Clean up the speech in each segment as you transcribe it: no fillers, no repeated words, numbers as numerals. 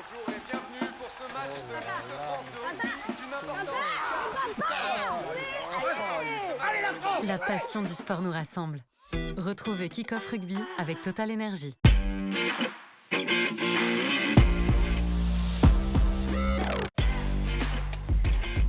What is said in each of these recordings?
Bonjour et bienvenue pour ce match de Coupe de France de rugby. C'est une importance. Allez la France! La passion du sport nous rassemble. Retrouvez Kick-Off Rugby avec Total Energy.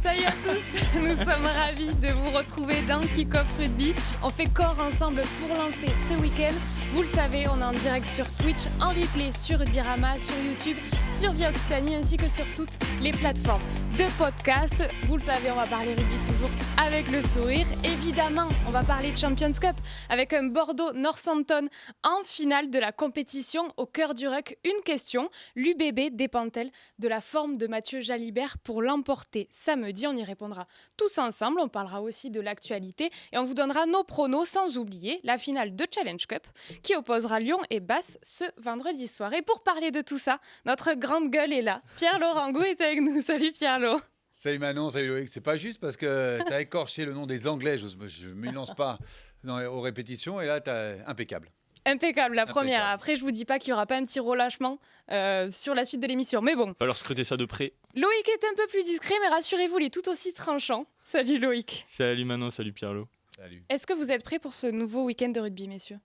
Salut à tous, nous sommes ravis de vous retrouver dans Kick-Off Rugby. On fait corps ensemble pour lancer ce week-end. Vous le savez, on est en direct sur Twitch, en replay sur Rugbyrama, sur YouTube, sur Via Occitanie ainsi que sur toutes les plateformes de podcast. Vous le savez, on va parler rugby toujours avec le sourire. Évidemment, on va parler Champions Cup avec un Bordeaux-Northampton en finale de la compétition. Au cœur du ruck, une question. L'UBB dépend-elle de la forme de Mathieu Jalibert pour l'emporter samedi? On y répondra tous ensemble. On parlera aussi de l'actualité et on vous donnera nos pronos, sans oublier la finale de Challenge Cup qui opposera Lyon et Basse ce vendredi soir. Et pour parler de tout ça, notre grande gueule est là. Pierre-Laurent Gou est avec nous. Salut Pierre-Laurent. Salut Manon, salut Loïc. C'est pas juste parce que tu as écorché le nom des Anglais, je ne m'y lance pas aux répétitions, et là, tu as impeccable. Impeccable, la première. Après, je vous dis pas qu'il y aura pas un petit relâchement sur la suite de l'émission. Mais bon. On va leur scruter ça de près. Loïc est un peu plus discret, mais rassurez-vous, il est tout aussi tranchant. Salut Loïc. Salut Manon, salut Pierre-Lo. Salut. Est-ce que vous êtes prêts pour ce nouveau week-end de rugby, messieurs?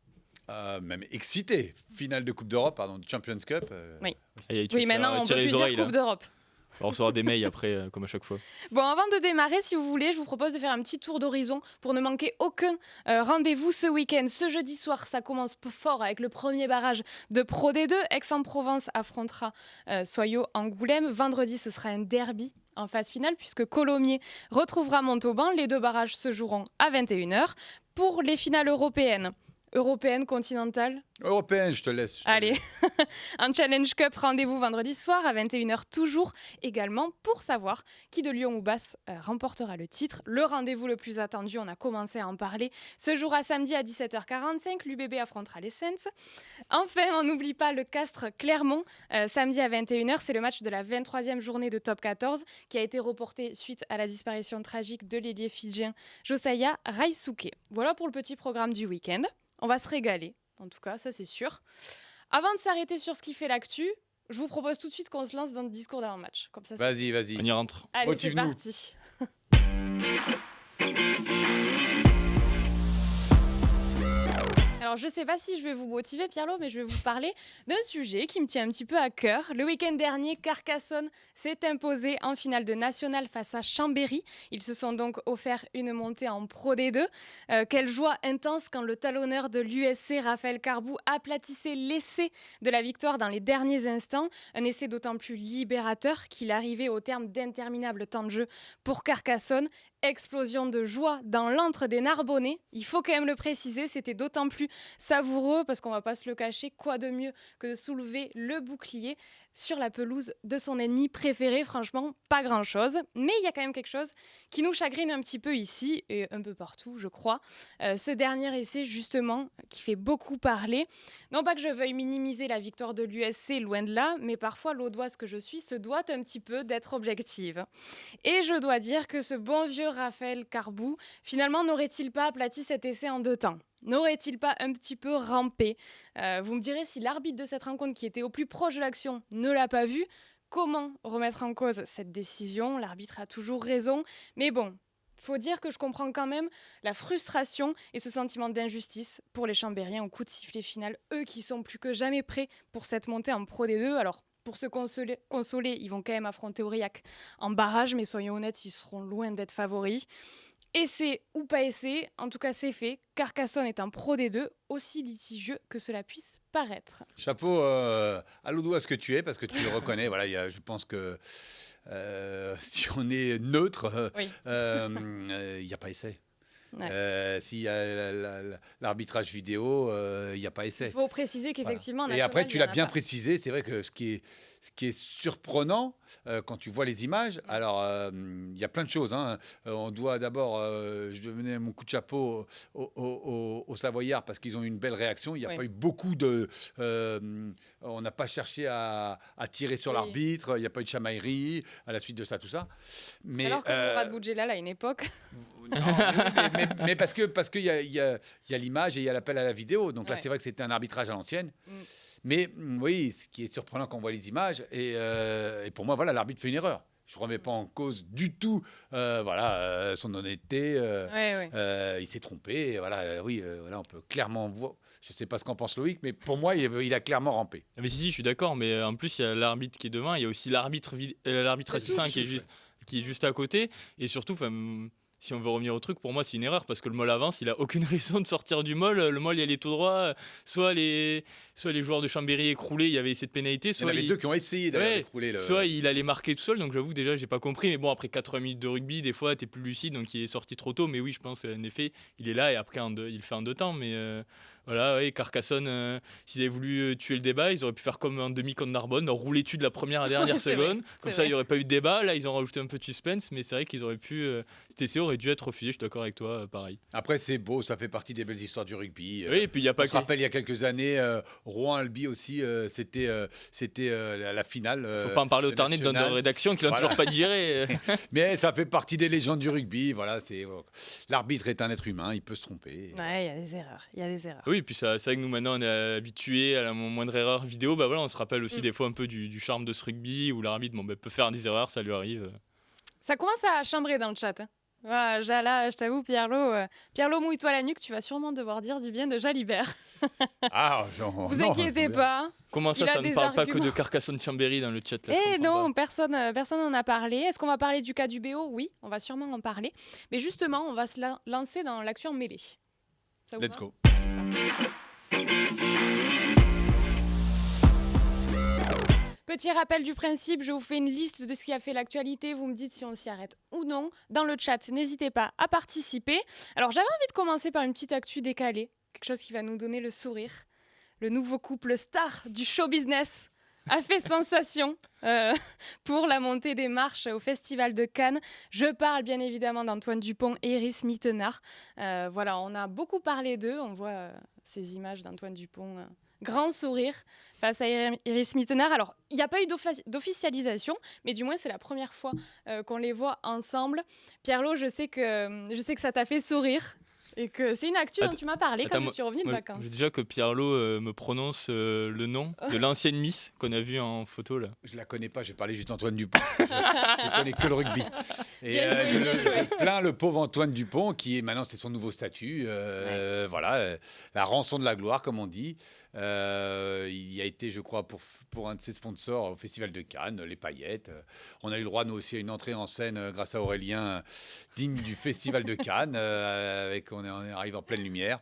Même excité. Finale de Coupe d'Europe, pardon, de Champions Cup. Oui. Oui, maintenant, on peut plus dire Coupe d'Europe. On recevra des mails après, comme à chaque fois. Bon, avant de démarrer, si vous voulez, je vous propose de faire un petit tour d'horizon pour ne manquer aucun rendez-vous ce week-end. Ce jeudi soir, ça commence fort avec le premier barrage de Pro D2. Aix-en-Provence affrontera Soyo-Angoulême. Vendredi, ce sera un derby en phase finale puisque Colomiers retrouvera Montauban. Les deux barrages se joueront à 21h. Pour les finales européennes, continentale. Européenne, je te laisse. Allez, un Challenge Cup, rendez-vous vendredi soir à 21h toujours. Également pour savoir qui de Lyon ou Basse remportera le titre. Le rendez-vous le plus attendu, on a commencé à en parler, se jouera samedi à 17h45. L'UBB affrontera les Saints. Enfin, on n'oublie pas le Castres Clermont. Samedi à 21h, c'est le match de la 23e journée de Top 14 qui a été reporté suite à la disparition tragique de l'ailier fidjien Josiah Raisuke. Voilà pour le petit programme du week-end. On va se régaler, en tout cas, ça c'est sûr. Avant de s'arrêter sur ce qui fait l'actu, je vous propose tout de suite qu'on se lance dans le discours d'avant-match. Comme ça, vas-y. On y rentre. Allez, Motive-nous. c'est parti. Alors, je ne sais pas si je vais vous motiver, Pierre-Lo, mais je vais vous parler d'un sujet qui me tient un petit peu à cœur. Le week-end dernier, Carcassonne s'est imposé en finale de national face à Chambéry. Ils se sont donc offert une montée en Pro D2. Quelle joie intense quand le talonneur de l'USC, Raphaël Carbou, aplatissait l'essai de la victoire dans les derniers instants. Un essai d'autant plus libérateur qu'il arrivait au terme d'interminables temps de jeu pour Carcassonne. Explosion de joie dans l'antre des Narbonnais. Il faut quand même le préciser, c'était d'autant plus savoureux parce qu'on va pas se le cacher, quoi de mieux que de soulever le bouclier sur la pelouse de son ennemi préféré. Franchement, pas grand-chose. Mais il y a quand même quelque chose qui nous chagrine un petit peu ici et un peu partout, je crois. Ce dernier essai, justement, qui fait beaucoup parler. Non pas que je veuille minimiser la victoire de l'USC, loin de là, mais parfois l'audoise que je suis se doit un petit peu d'être objective. Et je dois dire que ce bon vieux Raphaël Carbou, finalement, n'aurait-il pas aplati cet essai en 2 temps ? N'aurait-il pas un petit peu rampé ? Vous me direz, si l'arbitre de cette rencontre, qui était au plus proche de l'action, ne l'a pas vu, comment remettre en cause cette décision ? L'arbitre a toujours raison. Mais bon, faut dire que je comprends quand même la frustration et ce sentiment d'injustice pour les Chambériens au coup de sifflet final. Eux qui sont plus que jamais prêts pour cette montée en Pro D2. Alors, pour se consoler, ils vont quand même affronter Aurillac en barrage, mais soyons honnêtes, ils seront loin d'être favoris. Essai ou pas essai, en tout cas c'est fait. Carcassonne est un Pro D2, aussi litigieux que cela puisse paraître. Chapeau à l'audoise que tu es, parce que tu le reconnais. Voilà, je pense que si on est neutre, il n'y a pas essai. Ouais. S'il y a l'arbitrage vidéo, il n'y a pas essai. Il faut préciser qu'effectivement, voilà. Et après, tu l'as bien précisé, c'est vrai que ce qui est surprenant quand tu vois les images, alors il y a plein de choses. On doit d'abord, je vais donner mon coup de chapeau aux Savoyards parce qu'ils ont eu une belle réaction. Il n'y a pas eu beaucoup de... on n'a pas cherché à tirer sur l'arbitre, il n'y a pas eu de chamaillerie à la suite de ça, tout ça. Mais, alors que Mourad Boudjelal à une époque... Non, mais parce qu'il y a l'image et il y a l'appel à la vidéo. Donc là, c'est vrai que c'était un arbitrage à l'ancienne. Mais oui, ce qui est surprenant quand on voit les images, et pour moi, voilà, l'arbitre fait une erreur. Je ne remets pas en cause du tout son honnêteté. Il s'est trompé. Et voilà, voilà, on peut clairement voir. Je ne sais pas ce qu'en pense Loïc, mais pour moi, il a clairement rampé. Ah, mais si, je suis d'accord, mais en plus, il y a l'arbitre qui est devant, il y a aussi l'arbitre assistant qui est juste à côté. Et surtout, si on veut revenir au truc, pour moi, c'est une erreur parce que le mol avance, il a aucune raison de sortir du mol. Le mol, il allait tout droit. Soit les joueurs de Chambéry écroulés, il y avait cette pénalité. Il y en avait deux qui ont essayé d'aller écrouler. Soit il allait marquer tout seul, donc j'avoue que déjà, j'ai pas compris. Mais bon, après 80 minutes de rugby, des fois, t'es plus lucide, donc il est sorti trop tôt. Mais oui, je pense, en effet, il est là et après, il fait en 2 temps. Mais voilà, Carcassonne, s'ils avaient voulu tuer le débat, ils auraient pu faire comme un demi contre Narbonne, rouler dessus de la première à la dernière seconde. Comme ça, il n'y aurait pas eu de débat. Là, ils ont rajouté un peu de suspense, mais c'est vrai qu'ils auraient pu. Cet essai aurait dû être refusé, je suis d'accord avec toi, pareil. Après, c'est beau, ça fait partie des belles histoires du rugby. Oui, et puis il y a pas on se rappelle, il y a quelques années, Rouen-Albi aussi, c'était la finale. Faut pas en parler au Tarnet de notre rédaction qui l'a toujours pas digéré. Mais ça fait partie des légendes du rugby. Voilà, l'arbitre est un être humain, il peut se tromper. Ouais, il y a des erreurs. Oui, puis c'est vrai que nous maintenant on est habitués à la moindre erreur vidéo. Bah voilà, on se rappelle aussi des fois un peu du charme de ce rugby où l'arbitre peut faire des erreurs, ça lui arrive. Ça commence à chambrer dans le chat. Voilà, là, je t'avoue, Pierlo, mouille-toi la nuque, tu vas sûrement devoir dire du bien de Jalibert. Vous inquiétez pas. Comment ça ne parle pas que de Carcassonne-Chambéry dans le chat là, non, personne n'en a parlé. Est-ce qu'on va parler du cas du BO ? Oui, on va sûrement en parler. Mais justement, on va se lancer dans l'action mêlée. Ça vous Let's va ? go. Petit rappel du principe, je vous fais une liste de ce qui a fait l'actualité, vous me dites si on s'y arrête ou non. Dans le chat, n'hésitez pas à participer. Alors j'avais envie de commencer par une petite actu décalée, quelque chose qui va nous donner le sourire. Le nouveau couple star du show business a fait sensation pour la montée des marches au Festival de Cannes. Je parle bien évidemment d'Antoine Dupont et Iris Mittenard. Voilà, on a beaucoup parlé d'eux, on voit ces images d'Antoine Dupont... grand sourire face à Iris Mittenard. Alors, il n'y a pas eu d'officialisation, mais du moins, c'est la première fois qu'on les voit ensemble. Pierlo, je sais que ça t'a fait sourire et que c'est une actu dont tu m'as parlé quand je suis revenue de vacances. Je veux déjà que Pierlo me prononce le nom de l'ancienne Miss qu'on a vue en photo. Là. Je ne la connais pas, j'ai parlé juste d'Antoine Dupont. Je ne connais que le rugby. Et je plains le pauvre Antoine Dupont, qui est maintenant, c'est son nouveau statut. Voilà, la rançon de la gloire, comme on dit. Il a été, je crois, pour un de ses sponsors au Festival de Cannes, les paillettes. On a eu le droit, nous aussi, à une entrée en scène grâce à Aurélien, digne du Festival de Cannes. On arrive en pleine lumière.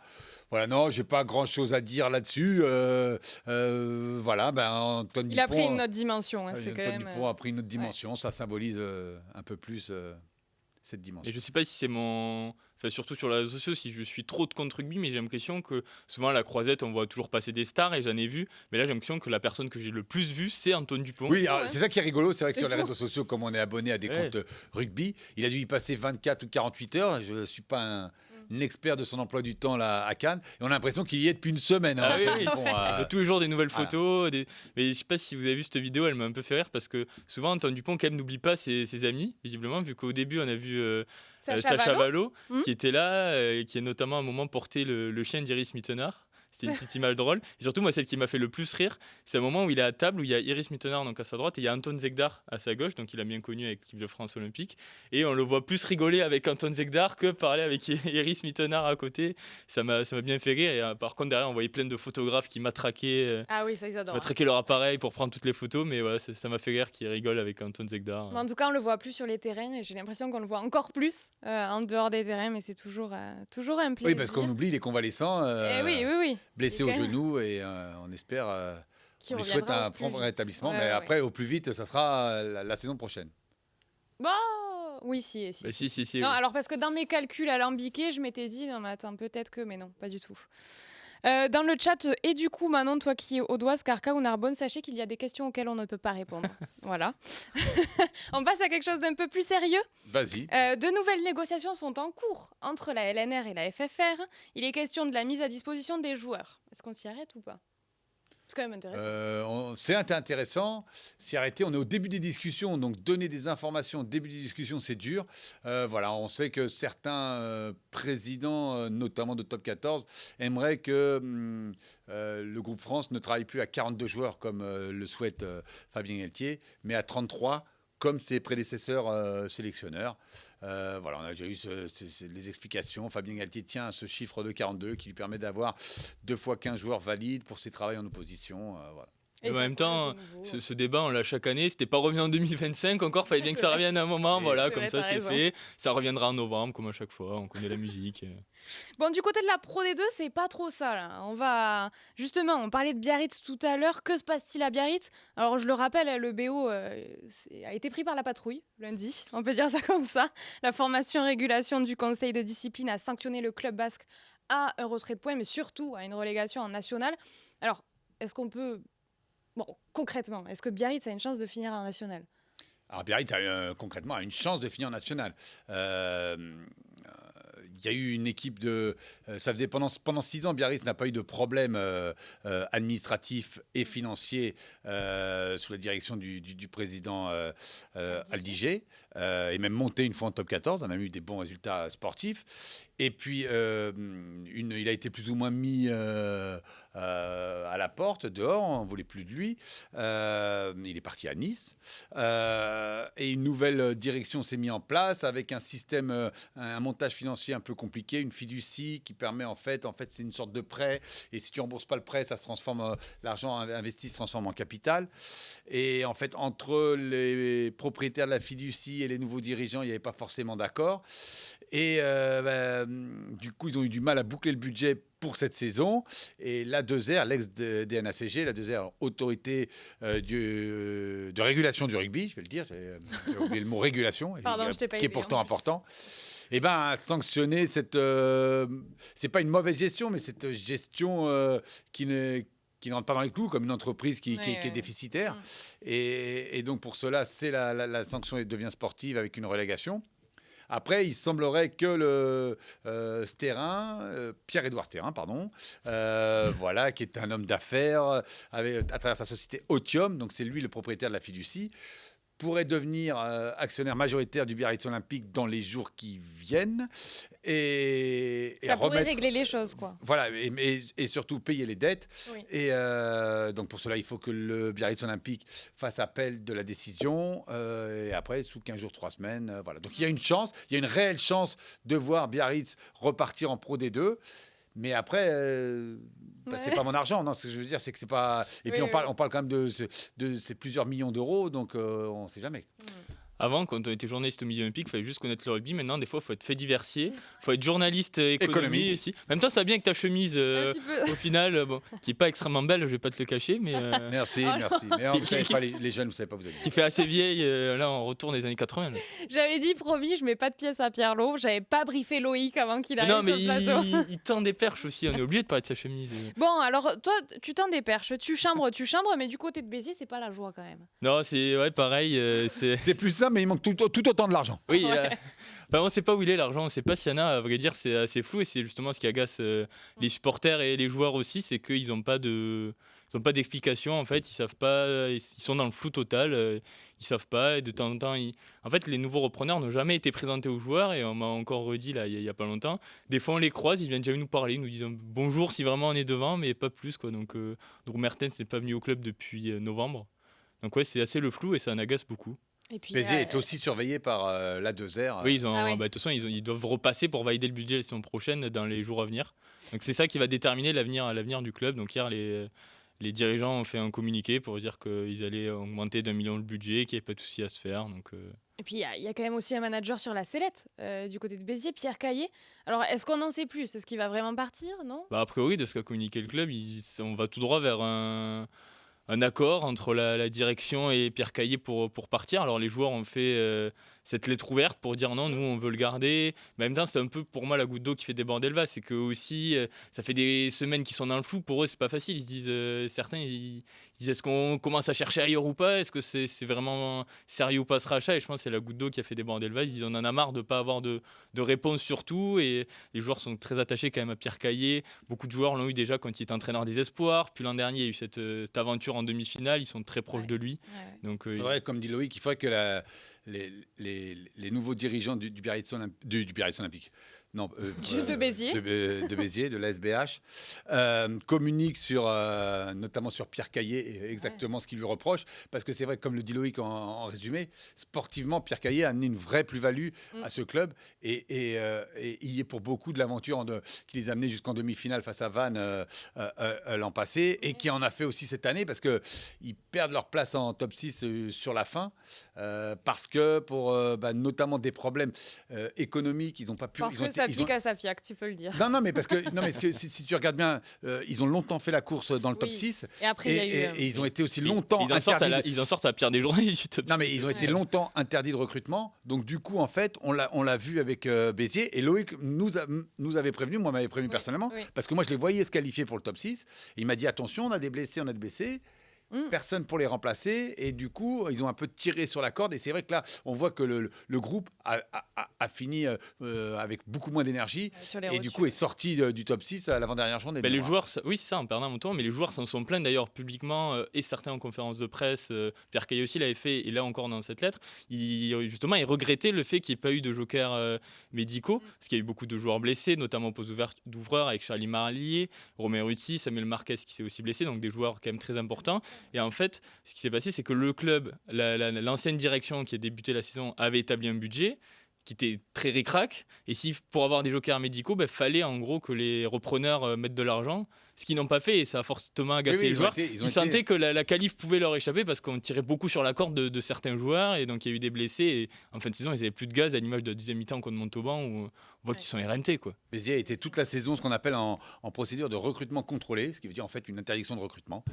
Voilà, non, j'ai pas grand-chose à dire là-dessus. Voilà, Antoine Dupont... Il a pris une autre dimension. Antoine Dupont a pris une autre dimension. Ça symbolise un peu plus cette dimension. Et je sais pas si c'est surtout sur les réseaux sociaux, si je suis trop de contre rugby, mais j'ai l'impression que souvent à la Croisette, on voit toujours passer des stars et j'en ai vu. Mais là, j'ai l'impression que la personne que j'ai le plus vue, c'est Antoine Dupont. Oui, c'est ça qui est rigolo. C'est vrai que sur les réseaux sociaux, comme on est abonné à des comptes rugby, il a dû y passer 24 ou 48 heures. Je ne suis pas un expert de son emploi du temps là, à Cannes. Et on a l'impression qu'il y est depuis une semaine. Ah oui. Il fait tous les jours des nouvelles photos. Mais je ne sais pas si vous avez vu cette vidéo, elle m'a un peu fait rire parce que souvent, Antoine Dupont, quand même, n'oublie pas ses amis, visiblement, vu qu'au début, on a vu Sacha Vallot qui était là, et qui a notamment à un moment porté le chien d'Iris Mittenard. C'était une petite image drôle. Et surtout, moi, celle qui m'a fait le plus rire, c'est un moment où il est à table, où il y a Iris Mittenard donc à sa droite, et il y a Antoine Zegdar à sa gauche, donc il a bien connu avec l'équipe de France olympique. Et on le voit plus rigoler avec Antoine Zegdar que parler avec Iris Mittenard à côté. Ça m'a bien fait rire. Et par contre, derrière, on voyait plein de photographes qui matraquaient, ah oui, ça, ils adorent. matraquaient leur appareil pour prendre toutes les photos. Mais voilà, ça m'a fait rire qu'ils rigolent avec Antoine Zegdar. En tout cas, on le voit plus sur les terrains et j'ai l'impression qu'on le voit encore plus en dehors des terrains, mais c'est toujours un plaisir. Oui, parce qu'on oublie les convalescents oui. blessés au genou. Et on espère, on lui souhaite un prompt rétablissement, mais après, au plus vite, ça sera la saison prochaine. Bon, oui, si. Bah, si. Non, alors parce que dans mes calculs alambiqués, je m'étais dit, non mais attends, peut-être que, mais non, pas du tout. Dans le chat, et du coup, Manon, toi qui es Audoise, Carca ou Narbonne, sachez qu'il y a des questions auxquelles on ne peut pas répondre. Voilà. On passe à quelque chose d'un peu plus sérieux. Vas-y. De nouvelles négociations sont en cours entre la LNR et la FFR. Il est question de la mise à disposition des joueurs. Est-ce qu'on s'y arrête ou pas ? C'est quand même intéressant. C'est intéressant. C'est arrêté. On est au début des discussions, donc donner des informations au début des discussions, c'est dur. Voilà, on sait que certains présidents, notamment de Top 14, aimeraient que le groupe France ne travaille plus à 42 joueurs comme le souhaite Fabien Galtier, mais à 33 comme ses prédécesseurs sélectionneurs. Voilà, on a déjà eu les explications. Fabien Galtier tient à ce chiffre de 42 qui lui permet d'avoir 2 fois 15 joueurs valides pour ses travaux en opposition. Voilà. Et en même temps, ce débat, on l'a chaque année. C'était pas revenu en 2025 encore. Fallait bien que ça revienne à un moment. Voilà, comme ça, c'est fait. Ça reviendra en novembre, comme à chaque fois. On connaît la musique. Bon, du côté de la Pro D2, c'est pas trop ça, là. Justement, on parlait de Biarritz tout à l'heure. Que se passe-t-il à Biarritz? Alors, je le rappelle, le BO a été pris par la patrouille lundi. On peut dire ça comme ça. La formation régulation du conseil de discipline a sanctionné le club basque à un retrait de points, mais surtout à une relégation en national. Alors, est-ce qu'on peut... Bon, concrètement, est-ce que Biarritz a une chance de finir en national? Alors Biarritz concrètement a une chance de finir en national. Il y a eu une équipe de... ça faisait pendant 6 ans, Biarritz n'a pas eu de problème administratif et financier sous la direction du président Aldiger, et même monté une fois en top 14, a même eu des bons résultats sportifs. Et puis, il a été plus ou moins mis à la porte, dehors, on ne voulait plus de lui. Il est parti à Nice. Et une nouvelle direction s'est mise en place avec un système, un montage financier un peu compliqué, une fiducie qui permet en fait c'est une sorte de prêt. Et si tu ne rembourses pas le prêt, ça se transforme, l'argent investi se transforme en capital. Et en fait, entre les propriétaires de la fiducie et les nouveaux dirigeants, il n'y avait pas forcément d'accord. Et du coup, ils ont eu du mal à boucler le budget pour cette saison. Et la 2R, l'ex-DNACG, la 2R, autorité de régulation du rugby, je vais le dire, j'ai oublié le mot régulation, qui est pourtant important, et a sanctionné cette... c'est pas une mauvaise gestion, mais cette gestion qui ne rentre pas dans les clous, comme une entreprise qui est déficitaire. Et donc, pour cela, la sanction devient sportive avec une relégation. Après, il semblerait que Pierre-Édouard Thérin, voilà, qui est un homme d'affaires à travers sa société Otium, donc c'est lui le propriétaire de la fiducie, pourrait devenir actionnaire majoritaire du Biarritz Olympique dans les jours qui viennent. Ça pourrait régler les choses, quoi. Voilà, et surtout payer les dettes. Oui. Et donc pour cela, il faut que le Biarritz Olympique fasse appel de la décision. Et après, sous 15 jours, 3 semaines, voilà. Donc il y a une réelle chance de voir Biarritz repartir en Pro D2. Mais après, c'est pas mon argent. Non, ce que je veux dire, c'est que c'est pas. Et puis on parle quand même de ces plusieurs millions d'euros, donc on ne sait jamais. Avant, quand on était journaliste au milieu olympique, il fallait juste connaître le rugby. Maintenant, des fois, il faut être fait diversier. Il faut être journaliste économie aussi. En même temps, ça va bien avec ta chemise, au final, qui n'est pas extrêmement belle, je ne vais pas te le cacher. Mais, merci. Mais vous savez pas, les jeunes, vous ne savez pas, vous avez dit. Qui fait assez vieille, là, on retourne des années 80. Là. J'avais dit, promis, je ne mets pas de pièces à Pierre-Lot. Je n'avais pas briefé Loïc avant qu'il arrive sur le plateau. Non, mais il tend des perches aussi. On est obligé de parler de sa chemise. Bon, alors, toi, tu tends des perches. Tu chambres, mais du côté de Béziers, c'est pas la joie quand même. Non, c'est pareil. C'est plus ça, mais il manque tout autant de l'argent. Oui, on ne sait pas où il est l'argent, on ne sait pas s'il y en a, à vrai dire, c'est assez flou et c'est justement ce qui agace les supporters et les joueurs aussi, c'est qu'ils n'ont pas d'explication, en fait, ils savent pas, ils sont dans le flou total, ils savent pas, et de temps en temps, en fait, les nouveaux repreneurs n'ont jamais été présentés aux joueurs et on m'a encore redit là, il y a pas longtemps, des fois on les croise, ils viennent jamais nous parler, nous disant bonjour si vraiment on est devant, mais pas plus, quoi. Donc Mertens n'est pas venu au club depuis novembre, donc ouais, c'est assez le flou et ça en agace beaucoup. Béziers est aussi surveillé par la 2R. Oui, de toute façon, ils doivent repasser pour valider le budget la saison prochaine dans les jours à venir. Donc c'est ça qui va déterminer l'avenir du club. Donc hier, les dirigeants ont fait un communiqué pour dire qu'ils allaient augmenter d'1 million le budget, qu'il n'y avait pas de souci à se faire. Donc, Et puis il y a quand même aussi un manager sur la sellette du côté de Béziers, Pierre Caillé. Alors est-ce qu'on en sait plus? Est-ce qu'il va vraiment partir, non? A priori, de ce qu'a communiqué le club, on va tout droit vers un accord entre la direction et Pierre Caillé pour partir. Alors les joueurs ont fait cette lettre ouverte pour dire non, nous on veut le garder. Mais en même temps, c'est un peu pour moi la goutte d'eau qui fait déborder le vase. C'est que aussi, ça fait des semaines qu'ils sont dans le flou. Pour eux, c'est pas facile. Ils se disent, certains, ils disent est-ce qu'on commence à chercher ailleurs ou pas? Est-ce que c'est vraiment sérieux ou pas ce rachat? Et je pense que c'est la goutte d'eau qui a fait déborder le vase. Ils disent on en a marre de pas avoir de réponse sur tout. Et les joueurs sont très attachés quand même à Pierre Caillé. Beaucoup de joueurs l'ont eu déjà quand il était entraîneur des espoirs. Puis l'an dernier, il y a eu cette aventure en demi-finale. Ils sont très proches de lui. Ouais. Donc, C'est vrai, comme dit Loïc, il faudrait que les nouveaux dirigeants du Biarritz Olympique, non, de Béziers, de Béziers, de la SBH, communiquent notamment sur Pierre Caillé, exactement ce qu'il lui reproche, parce que c'est vrai, comme le dit Loïc en résumé, sportivement, Pierre Caillé a amené une vraie plus-value à ce club, et il y est pour beaucoup de l'aventure qui les a amenés jusqu'en demi-finale face à Vannes l'an passé, et qui en a fait aussi cette année, parce qu'ils perdent leur place en top 6 sur la fin, parce que pour notamment des problèmes économiques, ils n'ont pas pu... Parce que ça pique à Safiac, tu peux le dire. Non, mais parce que si tu regardes bien, ils ont longtemps fait la course dans le top 6. Et après, et ils ont été aussi longtemps interdits. Ils en sortent à la pire des journées du top 6. Non, mais ils ont été longtemps interdits de recrutement. Donc, du coup, en fait, on l'a vu avec Béziers. Et Loïc nous avait prévenu, moi m'avait prévenu personnellement, parce que moi, je les voyais se qualifier pour le top 6. Et il m'a dit attention, on a des blessés. Personne pour les remplacer, et du coup ils ont un peu tiré sur la corde, et c'est vrai que là on voit que le groupe a fini avec beaucoup moins d'énergie, et du coup est sorti du top 6 à l'avant-dernière journée. Les joueurs, oui c'est ça, en perdant un montant, mais les joueurs s'en sont plaints d'ailleurs publiquement, et certains en conférence de presse. Pierre Caillé aussi l'avait fait, et là encore dans cette lettre, il regrettait le fait qu'il n'y ait pas eu de jokers médicaux, parce qu'il y a eu beaucoup de joueurs blessés, notamment au poste d'ouvreur avec Charlie Marlier, Romain Ruti, Samuel Marquez qui s'est aussi blessé, donc des joueurs quand même très importants. Et en fait, ce qui s'est passé, c'est que le club, l'ancienne direction qui a débuté la saison, avait établi un budget qui était très ric-rac. Et si pour avoir des jokers médicaux, fallait en gros que les repreneurs mettent de l'argent, ce qu'ils n'ont pas fait, et ça a fortement agacé les joueurs. Ils sentaient que la qualif pouvait leur échapper parce qu'on tirait beaucoup sur la corde de certains joueurs, et donc il y a eu des blessés. Et en fin de saison, ils n'avaient plus de gaz, à l'image de la deuxième mi-temps contre Montauban, où on voit qu'ils sont RNT, quoi. Béziers a été toute la saison ce qu'on appelle en procédure de recrutement contrôlé, ce qui veut dire en fait une interdiction de recrutement,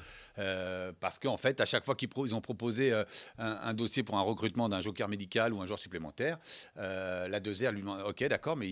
parce qu'en fait à chaque fois qu'ils ont proposé un dossier pour un recrutement d'un joker médical ou un joueur supplémentaire, la 2R lui demande ok d'accord, mais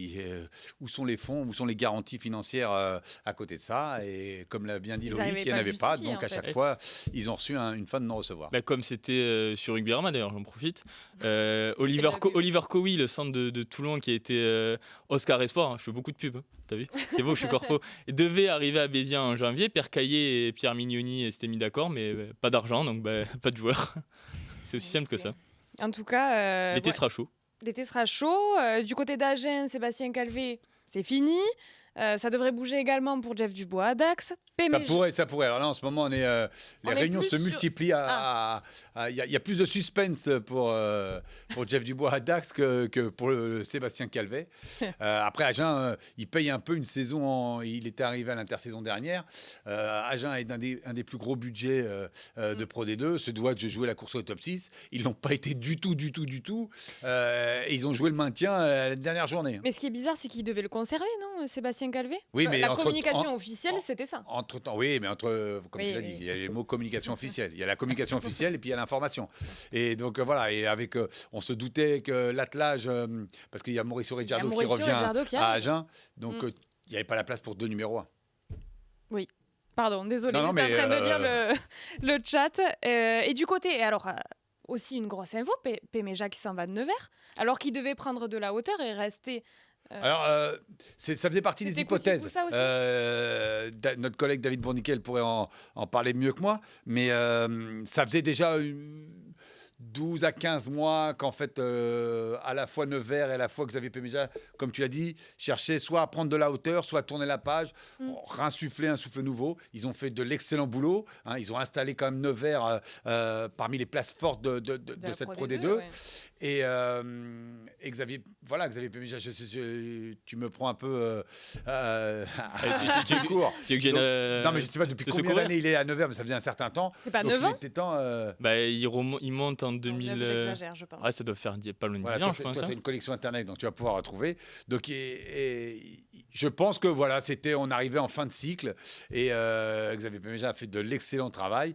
où sont les fonds, où sont les garanties financières à côté de ça, et comme l'a bien dit Loïc, il n'y en avait pas, donc à chaque fois ils ont reçu une fin de non-recevoir. Comme c'était sur Rugby Rama, d'ailleurs j'en profite, Oliver Cowie, le centre de Toulon, qui a été Oscar Espoir, je fais beaucoup de pubs, t'as vu, c'est beau, je suis corpo, devait arriver à Béziers en janvier. Pierre Caillé et Pierre Mignoni s'étaient mis d'accord, mais pas d'argent, donc pas de joueurs. C'est aussi simple que ça. En tout cas, l'été sera chaud. L'été sera chaud. Du côté d'Agen, Sébastien Calvé, c'est fini. Ça devrait bouger également pour Jeff Dubois à Dax. Ça pourrait. Alors là, en ce moment, les réunions se multiplient. Il y a plus de suspense pour Jeff Dubois à Dax que pour Sébastien Calvet. Après, Agen, il paye un peu une saison. Il était arrivé à l'intersaison dernière. Agen est un des plus gros budgets de Pro D2. Se doit de jouer la course au top 6. Ils l'ont pas été du tout. Et ils ont joué le maintien la dernière journée. Mais ce qui est bizarre, c'est qu'ils devaient le conserver, non, Sébastien Calvé? Oui, mais la communication officielle, c'était ça. Entre-temps, oui, mais comme tu l'as dit, il y a les mots communication officielle. Il y a la communication officielle et puis il y a l'information. Et donc voilà, et avec, on se doutait que l'attelage, parce qu'il y a Mauricio Ricciardo qui revient à Agen, donc il n'y avait pas la place pour 2 numéros 1. Oui. Pardon, désolé, j'étais en train de lire le chat. Et du côté, alors... aussi une grosse info, Péméja qui s'en va de Nevers, alors qu'il devait prendre de la hauteur et rester... Alors, ça faisait partie des hypothèses. Notre collègue David Bourniquel pourrait en parler mieux que moi, mais ça faisait déjà 12 à 15 mois qu'en fait, à la fois Nevers et à la fois Xavier Péméja, comme tu l'as dit, cherchaient soit à prendre de la hauteur, soit à tourner la page, réinsuffler un souffle nouveau. Ils ont fait de l'excellent boulot. Ils ont installé quand même Nevers parmi les places fortes de cette Pro D2. Ouais. Et Xavier Péméja, tu me prends un peu tu cours. Non, mais je ne sais pas depuis combien d'années il est à Nevers, mais ça faisait un certain temps. C'est pas 9 ans il monte en 2000. J'exagère, je pense. Ça doit faire pas loin de 10 ans, je pense. Toi, tu as une collection internet, donc tu vas pouvoir retrouver. Donc, Je pense que voilà, on arrivait en fin de cycle et Xavier Péméja a fait de l'excellent travail.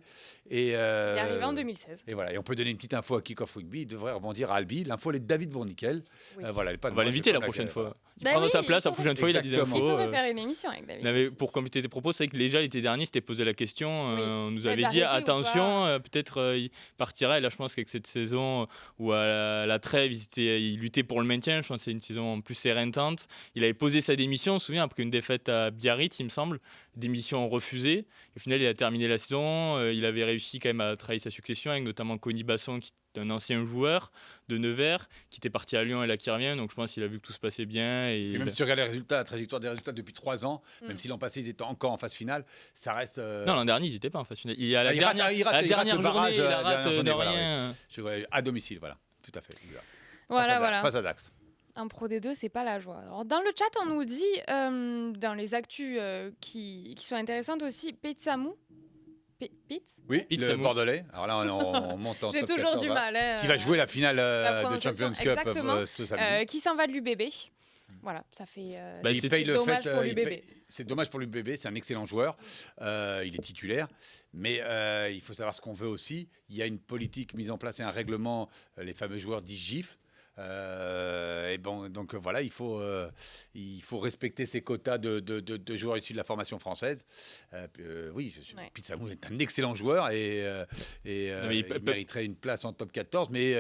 Et, il est arrivé en 2016. Et voilà, et on peut donner une petite info à Kick-Off Rugby. Il devrait rebondir à Albi. L'info, elle est de David Bournickel. Oui. Voilà, elle est pas On va l'inviter la prochaine fois. Il prendra ta place la prochaine fois, il a des infos. Il faudrait faire une émission avec David. Pour compléter tes propos, c'est que déjà l'été dernier, s'était posé la question. On nous avait dit attention, peut-être il partirait. Et là, je pense qu'avec cette saison où à la trêve, il luttait pour le maintien, je pense que c'est une saison plus éreintante. Il avait posé sa démission, on se souvient, après une défaite à Biarritz, il me semble. Démission refusée. Au final, il a terminé la saison. Il avait réussi quand même à travailler sa succession avec notamment Conny Basson, qui est un ancien joueur de Nevers, qui était parti à Lyon et là qui revient. Donc je pense qu'il a vu que tout se passait bien. Et même si tu regardes les résultats, la trajectoire des résultats depuis 3 ans, même si l'an passé ils étaient encore en phase finale, ça reste. Non, l'an dernier ils n'étaient pas en phase finale. Il y a la dernière journée, il rate de rien. À domicile, voilà, tout à fait. Voilà. Face à Dax. Un Pro D2, c'est pas la joie. Alors, dans le chat, on nous dit, dans les actus qui sont intéressantes aussi, Petsamou. Oui, le Bordelais. Alors là, on monte en J'ai top toujours 14, du mal. qui va jouer la finale de Champions Cup ce samedi. Qui s'en va de l'UBB. Voilà, ça fait. Il paye le dommage fait. Pour l'UBB. C'est dommage pour l'UBB, c'est un excellent joueur. Il est titulaire. Mais il faut savoir ce qu'on veut aussi. Il y a une politique mise en place et un règlement, les fameux joueurs dits GIF. Et bon, donc voilà, il faut respecter ces quotas de joueurs issus de la formation française. Oui, Pitsamou est un excellent joueur et il mériterait une place en top 14. Mais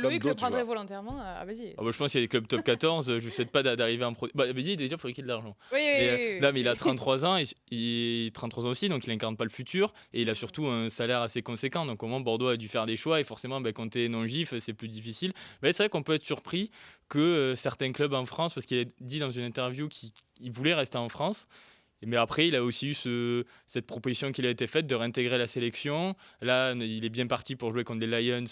Loïc le prendrait volontairement à Béziers. Je pense qu'il y a des clubs top 14. Je ne souhaite pas d'arriver en pro. Béziers, déjà, il faudrait qu'il ait de l'argent. Oui. Là, mais il a 33 ans, il 33 ans aussi, donc il n'incarne pas le futur et il a surtout un salaire assez conséquent. Donc au moins, Bordeaux a dû faire des choix et forcément, quand tu es non-GIF, c'est plus difficile. Mais c'est vrai qu'on peut être surpris que certains clubs en France, parce qu'il a dit dans une interview qu'il voulait rester en France, mais après il a aussi eu cette proposition qui lui a été faite de réintégrer la sélection. Là, il est bien parti pour jouer contre les Lions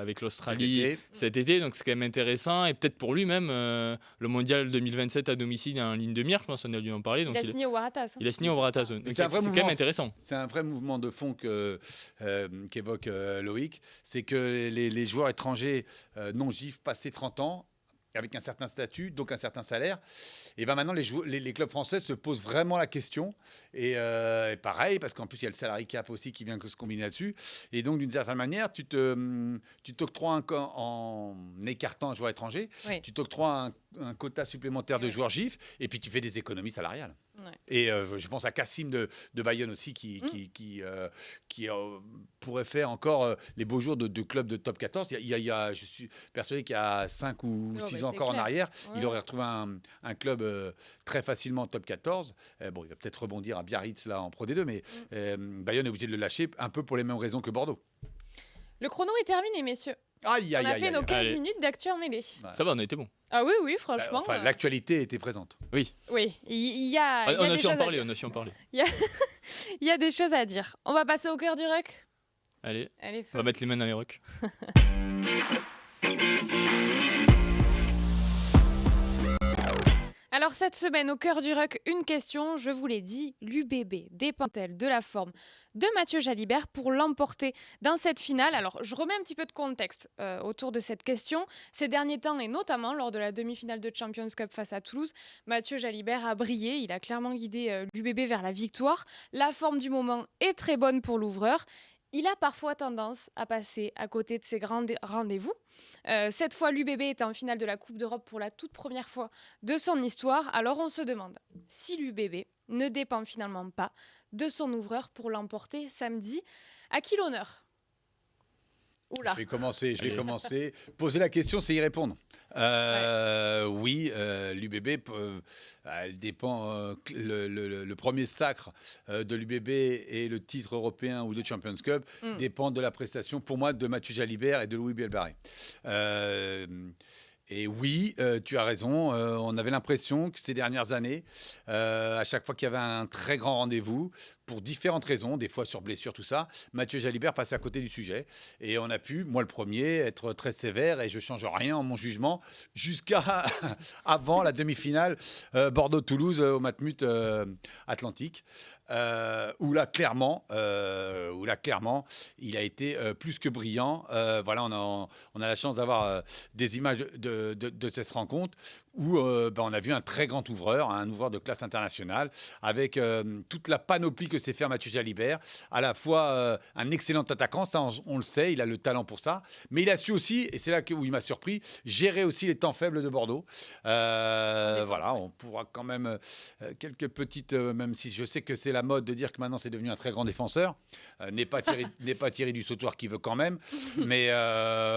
avec l'Australie cet été, donc c'est quand même intéressant. Et peut-être pour lui même, le mondial 2027 à domicile en ligne de mire, je pense qu'on a dû en parler. Donc il a signé au Waratahs. Il a signé au Waratahs. C'est quand même intéressant. C'est un vrai mouvement de fond qu'évoque Loïc. C'est que les joueurs étrangers non GIF passés 30 ans, avec un certain statut, donc un certain salaire, et ben maintenant les clubs français se posent vraiment la question, et pareil, parce qu'en plus il y a le salary cap aussi qui vient se combiner là-dessus, et donc d'une certaine manière tu t'octroies en écartant un joueur étranger, tu t'octroies un quota supplémentaire de joueurs GIF, et puis tu fais des économies salariales. Et je pense à Cassim de Bayonne aussi qui pourrait faire encore les beaux jours de clubs de top 14. Je suis persuadé qu'il y a 5 ou 6 ans encore en arrière, il aurait retrouvé un club très facilement en top 14. Il va peut-être rebondir à Biarritz là en Pro D2, mais Bayonne est obligé de le lâcher un peu pour les mêmes raisons que Bordeaux. Le chrono est terminé, messieurs. On a fait nos 15 minutes d'actu en mêlée. Ça va, on a été bon. Ah oui, franchement. L'actualité était présente. Oui, il y a on a des su choses en parler, Il y a des choses à dire. On va passer au cœur du ruck. Allez, on va mettre les mains dans les rucks. Alors cette semaine, au cœur du ruck, une question, je vous l'ai dit, l'UBB dépend-elle de la forme de Mathieu Jalibert pour l'emporter dans cette finale? Alors je remets un petit peu de contexte autour de cette question. Ces derniers temps, et notamment lors de la demi-finale de Champions Cup face à Toulouse, Mathieu Jalibert a brillé, il a clairement guidé l'UBB vers la victoire. La forme du moment est très bonne pour l'ouvreur. Il a parfois tendance à passer à côté de ses grands rendez-vous. Cette fois, l'UBB est en finale de la Coupe d'Europe pour la toute première fois de son histoire. Alors on se demande si l'UBB ne dépend finalement pas de son ouvreur pour l'emporter samedi. À qui l'honneur ? Oula. Je vais commencer. Poser la question, c'est y répondre. Oui, l'UBB, elle dépend. Le premier sacre de l'UBB et le titre européen ou de Champions Cup dépendent de la prestation, pour moi, de Mathieu Jalibert et de Louis Bielbarré. Et oui, tu as raison, on avait l'impression que ces dernières années, à chaque fois qu'il y avait un très grand rendez-vous, pour différentes raisons, des fois sur blessure, tout ça, Mathieu Jalibert passait à côté du sujet. Et on a pu, moi le premier, être très sévère et je ne change rien en mon jugement jusqu'à avant la demi-finale Bordeaux-Toulouse au Matmut Atlantique. Où là clairement il a été plus que brillant. Voilà, on a la chance d'avoir des images de cette rencontre où on a vu un très grand ouvreur, un ouvreur de classe internationale, avec toute la panoplie que sait faire Mathieu Jalibert. À la fois un excellent attaquant, ça on le sait, il a le talent pour ça, mais il a su aussi, et c'est là où il m'a surpris, gérer aussi les temps faibles de Bordeaux. Voilà, on pourra quand même quelques petites, même si je sais que c'est la mode de dire que maintenant c'est devenu un très grand défenseur, n'est pas Thierry du Sautoir qui veut quand même, mais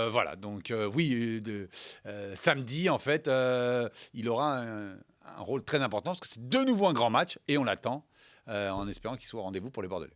voilà, donc oui, samedi en fait, il aura un rôle très important parce que c'est de nouveau un grand match et on l'attend en espérant qu'il soit au rendez-vous pour les Bordelais.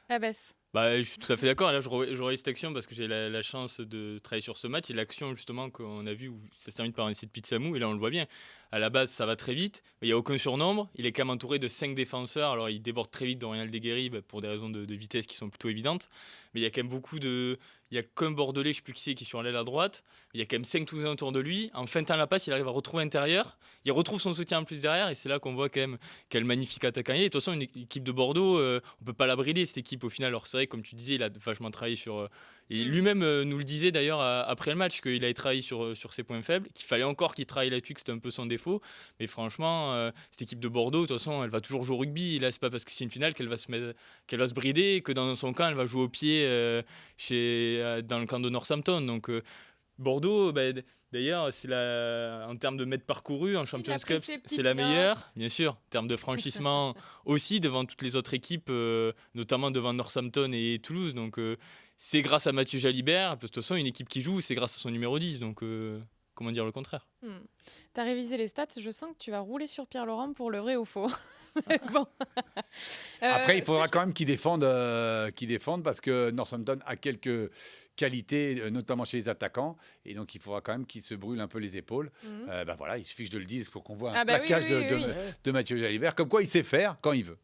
Abbesse. Bah, je suis tout à fait d'accord. Là, j'aurais cette action parce que j'ai la chance de travailler sur ce match. Et l'action, justement, qu'on a vu où ça se termine par un essai de Pizamou. Et là, on le voit bien. À la base, ça va très vite. Il n'y a aucun surnombre. Il est quand même entouré de 5 défenseurs. Alors, il déborde très vite Dorian Aldeguerri pour des raisons de vitesse qui sont plutôt évidentes. Mais il y a quand même beaucoup de. Il n'y a qu'un Bordelais, je ne sais plus qui c'est, qui est sur l'aile à droite. Il y a quand même 5 Toulousains autour de lui. En feintant la passe, il arrive à retrouver l'intérieur. Il retrouve son soutien en plus derrière. Et c'est là qu'on voit quand même quel magnifique attaquant il est. De toute façon, une équipe de Bordeaux, on ne peut pas la brider, cette équipe, au final. Alors, c'est vrai, comme tu disais, il a vachement travaillé sur. Et lui-même nous le disait d'ailleurs après le match, qu'il avait travaillé sur ses points faibles, qu'il fallait encore qu'il travaille là-dessus, que c'était un peu son défaut. Mais franchement, cette équipe de Bordeaux, de toute façon, elle va toujours jouer au rugby. Et là, c'est pas parce que c'est une finale qu'elle va se brider, que dans son camp, elle va jouer au pied dans le camp de Northampton. Donc Bordeaux, d'ailleurs, en termes de mètres parcourus en Champions Cup, c'est la meilleure, bien sûr. En termes de franchissement aussi, devant toutes les autres équipes, notamment devant Northampton et Toulouse. Donc c'est grâce à Mathieu Jalibert. De toute façon, une équipe qui joue, c'est grâce à son numéro 10. Donc comment dire le contraire? Tu as révisé les stats, je sens que tu vas rouler sur Pierre Laurent pour le vrai ou faux. Bon. Après, il faudra quand même qu'ils défendent parce que Northampton a quelques qualités, notamment chez les attaquants. Et donc, il faudra quand même qu'ils se brûlent un peu les épaules. Voilà, il suffit que je le dise pour qu'on voit un plaquage de Mathieu Jalibert. Comme quoi, il sait faire quand il veut.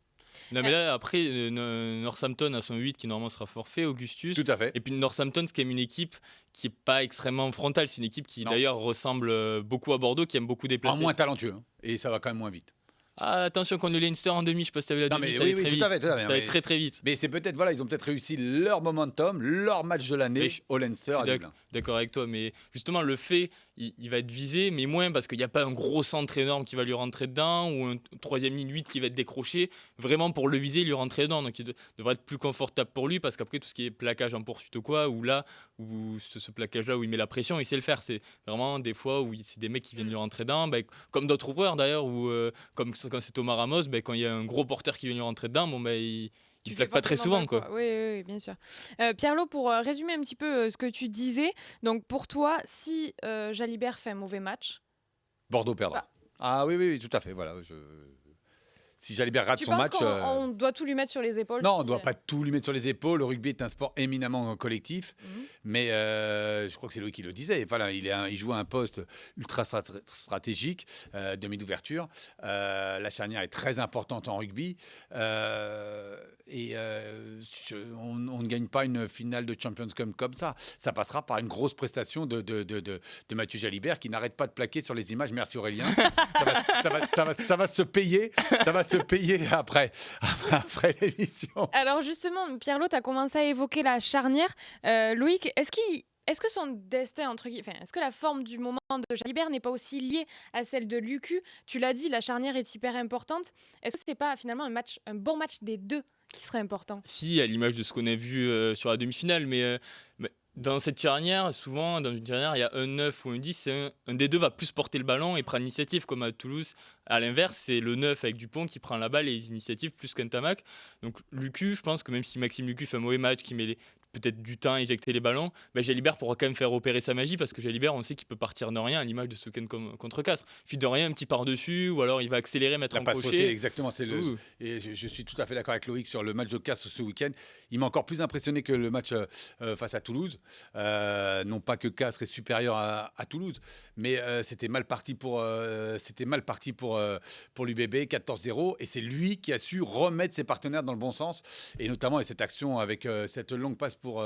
Non, mais là, après, Northampton a son 8 qui normalement sera forfait, Augustus. Tout à fait. Et puis Northampton, c'est quand même une équipe qui n'est pas extrêmement frontale. C'est une équipe qui, d'ailleurs, ressemble beaucoup à Bordeaux, qui aime beaucoup déplacer. Moins talentueux. Et ça va quand même moins vite. Ah, attention, qu'on le Leinster en demi, je ne sais pas si tu avais la demi, ça allait très vite. Ça allait très très vite. Mais c'est peut-être, ils ont peut-être réussi leur momentum, leur match de l'année au Leinster à Dublin. D'accord avec toi, mais justement, le fait, il va être visé, mais moins parce qu'il n'y a pas un gros centre énorme qui va lui rentrer dedans ou un troisième ligne 8 qui va être décroché. Vraiment, pour le viser, lui rentrer dedans. Donc, il devrait être plus confortable pour lui parce qu'après, tout ce qui est plaquage en poursuite ou quoi, ou là, ou ce plaquage-là où il met la pression, il sait le faire. C'est vraiment des fois où c'est des mecs qui viennent lui rentrer dedans, comme d'autres joueurs d'ailleurs, ou comme quand c'est Thomas Ramos, quand il y a un gros porteur qui vient lui rentrer dedans, il ne plaque pas très souvent. Quoi. Oui, bien sûr. Pierlot, pour résumer un petit peu ce que tu disais, donc pour toi, si Jalibert fait un mauvais match, Bordeaux perdra. Ah oui, tout à fait. Voilà, si Jalibert rate son match... on doit tout lui mettre sur les épaules? Non, on ne doit pas tout lui mettre sur les épaules. Le rugby est un sport éminemment collectif. Mais je crois que c'est lui qui le disait. Voilà, il joue à un poste ultra stratégique, demi d'ouverture. La charnière est très importante en rugby. On ne gagne pas une finale de Champions Cup comme ça. Ça passera par une grosse prestation de Mathieu Jalibert qui n'arrête pas de plaquer sur les images. Merci Aurélien. Ça va se payer. Ça va se payer après l'émission. Alors justement, Pierlot, tu as commencé à évoquer la charnière. Loïc, est-ce que son destin, est-ce que la forme du moment de Jalibert n'est pas aussi liée à celle de Lucu? Tu l'as dit, la charnière est hyper importante. Est-ce que c'est pas finalement un bon match des deux qui serait important? Si, à l'image de ce qu'on a vu sur la demi-finale, mais dans cette charnière, souvent, dans une charnière, il y a un 9 ou un 10, un des deux va plus porter le ballon et prendre l'initiative, comme à Toulouse. À l'inverse, c'est le 9 avec Dupont qui prend la balle et les initiatives plus qu'un Tamac. Donc Lucu, je pense que même si Maxime Lucu fait un mauvais match, qui met peut-être du temps à éjecter les ballons, Jalibert pourra quand même faire opérer sa magie parce que Jalibert, on sait qu'il peut partir de rien à l'image de ce week-end contre Castres. Il fait de rien un petit par-dessus ou alors il va accélérer, mettre un crochet. Sauter, exactement. Et je suis tout à fait d'accord avec Loïc sur le match de Castres ce week-end. Il m'a encore plus impressionné que le match face à Toulouse. Non pas que Castres est supérieur à Toulouse, mais c'était mal parti pour l'UBB, 14-0, et c'est lui qui a su remettre ses partenaires dans le bon sens, et notamment avec cette action avec cette longue passe pour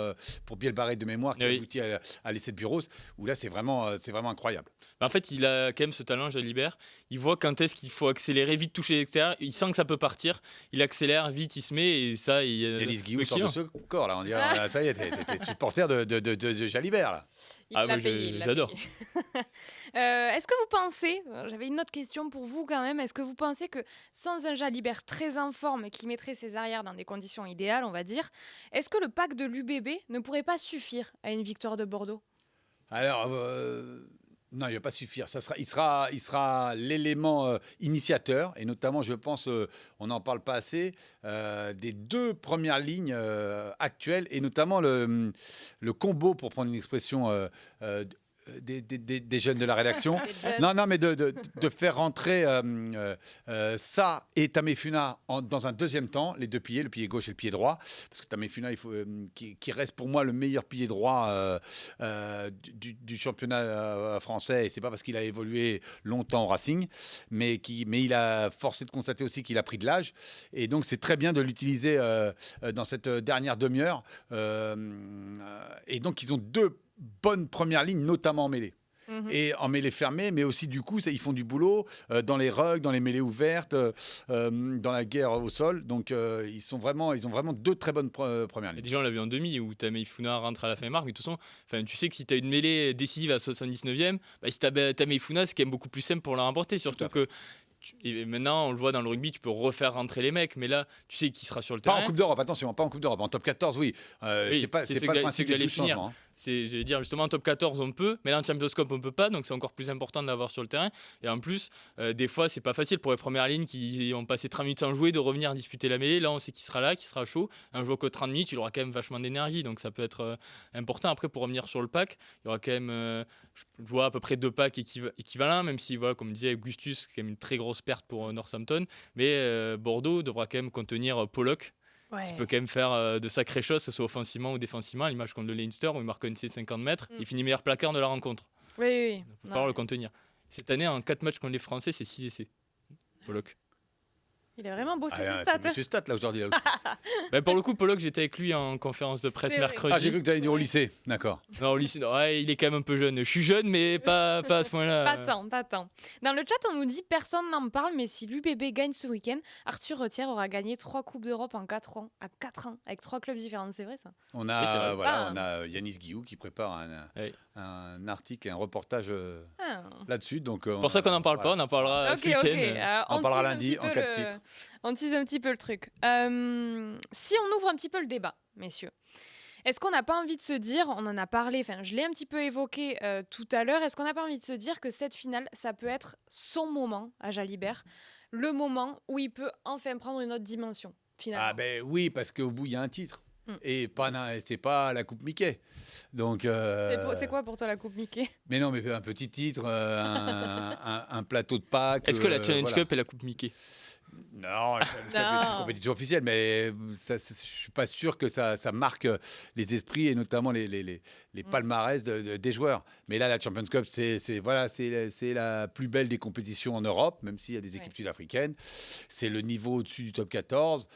Bielbarré de mémoire qui aboutit à l'essai de Buros, où là c'est vraiment incroyable. En fait, il a quand même ce talent, Jalibert. Il voit quand est-ce qu'il faut accélérer, vite toucher l'extérieur. Il sent que ça peut partir. Il accélère vite, il se met et ça. Yanis Guillou sort de ce corps là. On dirait, ça y est, t'es supporter de Jalibert là. Moi j'adore. Est-ce que vous pensez, j'avais une autre question pour vous quand même, est-ce que vous pensez que sans un Jalibert très en forme qui mettrait ses arrières dans des conditions idéales, on va dire, est-ce que le pack de l'UBB ne pourrait pas suffire à une victoire de Bordeaux ? Alors, non, il ne va pas suffire. Il sera l'élément initiateur, et notamment, je pense, on n'en parle pas assez, des 2 premières lignes actuelles, et notamment le combo, pour prendre une expression des jeunes de la rédaction. non, mais de faire rentrer ça et Taméfuna dans un deuxième temps, les 2 piliers, le pilier gauche et le pied droit, parce que Taméfuna, il faut qui reste pour moi le meilleur pilier droit du championnat français, et c'est pas parce qu'il a évolué longtemps au Racing, mais il a forcé de constater aussi qu'il a pris de l'âge, et donc c'est très bien de l'utiliser dans cette dernière demi-heure, et donc ils ont 2 bonne première ligne, notamment en mêlée. Et en mêlée fermée, mais aussi du coup, ils font du boulot dans les rugs, dans les mêlées ouvertes, dans la guerre au sol. Donc ils ont vraiment 2 très bonnes premières lignes. Et déjà, on l'a vu en demi où Tameifuna rentre à la fin et marque. Mais de toute façon, tu sais que si tu as une mêlée décisive à 79e, si tu as Tameifuna, c'est quand même beaucoup plus simple pour la remporter. Surtout que et maintenant, on le voit dans le rugby, tu peux refaire rentrer les mecs, mais là, tu sais qui sera sur le terrain. Pas en Coupe d'Europe, attention, pas en Coupe d'Europe. En top 14, oui. C'est pas le principe que j'allais finir. Changement, hein. J'allais dire justement en top 14 on peut, mais là en Champions Cup on peut pas, donc c'est encore plus important de l'avoir sur le terrain. Et en plus, des fois c'est pas facile pour les premières lignes qui ont passé 30 minutes sans jouer de revenir disputer la mêlée. Là on sait qu'il sera là, qu'il sera chaud. Un joueur que 30 minutes, il aura quand même vachement d'énergie, donc ça peut être important. Après pour revenir sur le pack, il y aura quand même, je vois à peu près 2 packs équivalents, même si voilà, comme disait Augustus, c'est quand même une très grosse perte pour Northampton. Mais Bordeaux devra quand même contenir Pollock. Ouais. Qui peut quand même faire de sacrées choses, que ce soit offensivement ou défensivement. L'image contre le Leinster où il marque un essai de 50 mètres, il finit meilleur plaqueur de la rencontre. Oui. Il va falloir le contenir. Cette année, en 4 matchs contre les Français, c'est 6 essais. Pollock. Il a vraiment bossé ses stats. C'est monsieur Stat là aujourd'hui. Pour le coup, Pollock, j'étais avec lui en conférence de presse mercredi. Ah, j'ai cru que tu allais dire au lycée, d'accord. Non, au lycée, non, ouais, il est quand même un peu jeune. Je suis jeune, mais pas à ce point-là. Pas tant. Dans le chat, on nous dit personne n'en parle, mais si l'UBB gagne ce week-end, Arthur Retière aura gagné 3 Coupes d'Europe en 4 ans, avec 3 clubs différents. C'est vrai ça? On a Yanis Guillou qui prépare un article et un reportage là-dessus. Donc, c'est pour ça qu'on n'en parle pas, on en parlera ce week-end. On parlera lundi en 4 titres. On tease un petit peu le truc. Si on ouvre un petit peu le débat, messieurs, est-ce qu'on n'a pas envie de se dire, on en a parlé, je l'ai un petit peu évoqué tout à l'heure, est-ce qu'on n'a pas envie de se dire que cette finale, ça peut être son moment à Jalibert, le moment où il peut enfin prendre une autre dimension, finalement? Ah ben oui, parce qu'au bout, il y a un titre. Et c'est pas la Coupe Mickey. Donc, c'est quoi pour toi la Coupe Mickey? Mais non, mais un petit titre, un plateau de Pâques. Est-ce que la Challenge Cup est la Coupe Mickey? Non, c'est une compétition officielle, mais je ne suis pas sûr que ça marque les esprits et notamment les palmarès des joueurs. Mais là, la Champions Cup, c'est la plus belle des compétitions en Europe, même s'il y a des équipes sud-africaines. C'est le niveau au-dessus du top 14.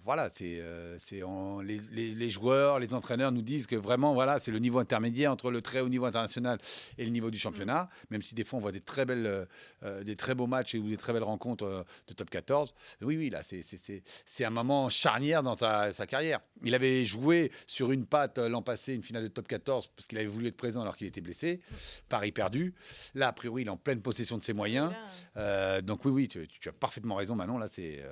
Voilà, les joueurs, les entraîneurs nous disent que vraiment, voilà, c'est le niveau intermédiaire entre le très haut niveau international et le niveau du championnat, même si des fois on voit des très beaux matchs ou des très belles rencontres de top 14. Oui, là, c'est un moment charnière dans sa carrière. Il avait joué sur une patte l'an passé, une finale de top 14, parce qu'il avait voulu être présent alors qu'il était blessé. Paris perdu. Là, a priori, il est en pleine possession de ses moyens. Donc oui, tu as parfaitement raison, Manon. Là, c'est...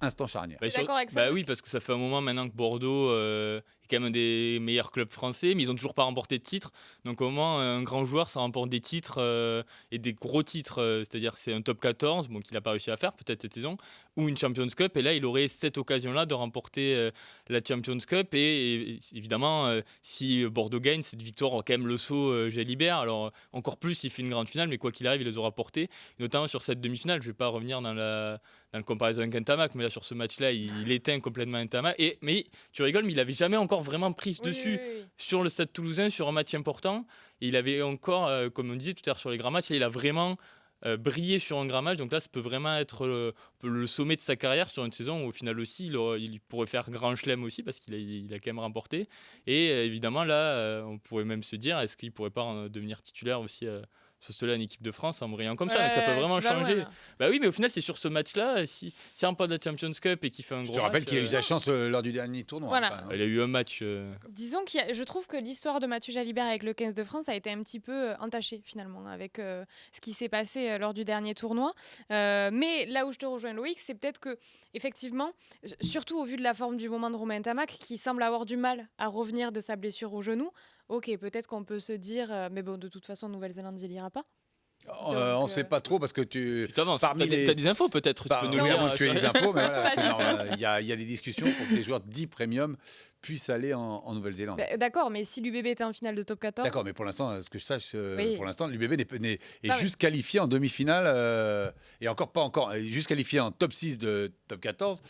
instant charnière. D'accord avec ça? Oui, parce que ça fait un moment maintenant que Bordeaux est quand même un des meilleurs clubs français, mais ils n'ont toujours pas remporté de titre. Donc au moins, un grand joueur, ça remporte des titres et des gros titres. C'est-à-dire que c'est un top 14, qu'il n'a pas réussi à faire peut-être cette saison, ou une Champions Cup. Et là, il aurait cette occasion-là de remporter la Champions Cup. Et évidemment, si Bordeaux gagne, cette victoire aura quand même le saut Jalibert. Alors encore plus s'il fait une grande finale, mais quoi qu'il arrive, il les aura portés. Notamment sur cette demi-finale, je ne vais pas revenir dans le comparaison avec Ntamak, mais là sur ce match-là, il éteint complètement Ntamak. Mais tu rigoles, mais il n'avait jamais encore vraiment pris dessus sur le Stade Toulousain, sur un match important. Et il avait encore, comme on disait tout à l'heure sur les grands matchs, il a vraiment briller sur un grand match. Donc là, ça peut vraiment être le sommet de sa carrière sur une saison où au final aussi, il pourrait faire grand chelem aussi parce qu'il a quand même remporté. Et évidemment, là, on pourrait même se dire, est-ce qu'il ne pourrait pas devenir titulaire aussi sur cela en équipe de France en brillant comme ça. Donc ça peut vraiment changer. Bah oui, mais au final, c'est sur ce match-là. Si on remporte la Champions Cup et qu'il fait un gros match... Je te rappelle qu'il a eu sa chance lors du dernier tournoi. Voilà. Il a eu un match... Disons que je trouve que l'histoire de Mathieu Jalibert avec le 15 de France a été un petit peu entachée finalement avec ce qui s'est passé lors du dernier tournoi. Mais là où je te rejoins, Loïc, c'est peut-être que, effectivement, surtout au vu de la forme du moment de Romain Tamac, qui semble avoir du mal à revenir de sa blessure au genou, ok, peut-être qu'on peut se dire, mais bon, de toute façon, Nouvelle-Zélande, il n'ira pas. On ne sait pas trop parce que tu t'avances. T'as des infos peut-être. Tu peux nous dire. Tu as des infos, mais voilà, il y a des discussions pour que les joueurs dits premium puissent aller en Nouvelle-Zélande. D'accord, mais si l'UBB était en finale de top 14. D'accord, mais pour l'instant, ce que je sache, pour l'instant, l'UBB est juste qualifié en demi-finale et juste qualifié en top 6 de top 14.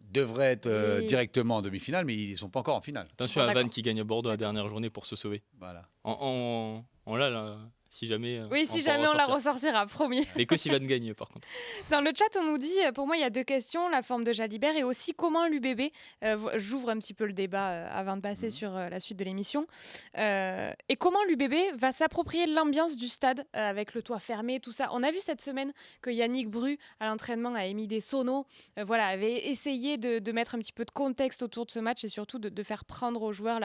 Devrait être directement en demi-finale, mais ils ne sont pas encore en finale. Attention à Vannes qui gagne à Bordeaux la dernière journée pour se sauver. Voilà. On l'a là. Si jamais, on la ressortira, promis. Mais que si Vannes gagne, par contre. Dans le chat, on nous dit, pour moi, il y a deux questions, la forme de Jalibert et aussi comment l'UBB, j'ouvre un petit peu le débat avant de passer sur la suite de l'émission, et comment l'UBB va s'approprier l'ambiance du stade avec le toit fermé, tout ça. On a vu cette semaine que Yannick Bru, à l'entraînement, a émis des sonos, avait essayé de mettre un petit peu de contexte autour de ce match et surtout de faire prendre aux joueurs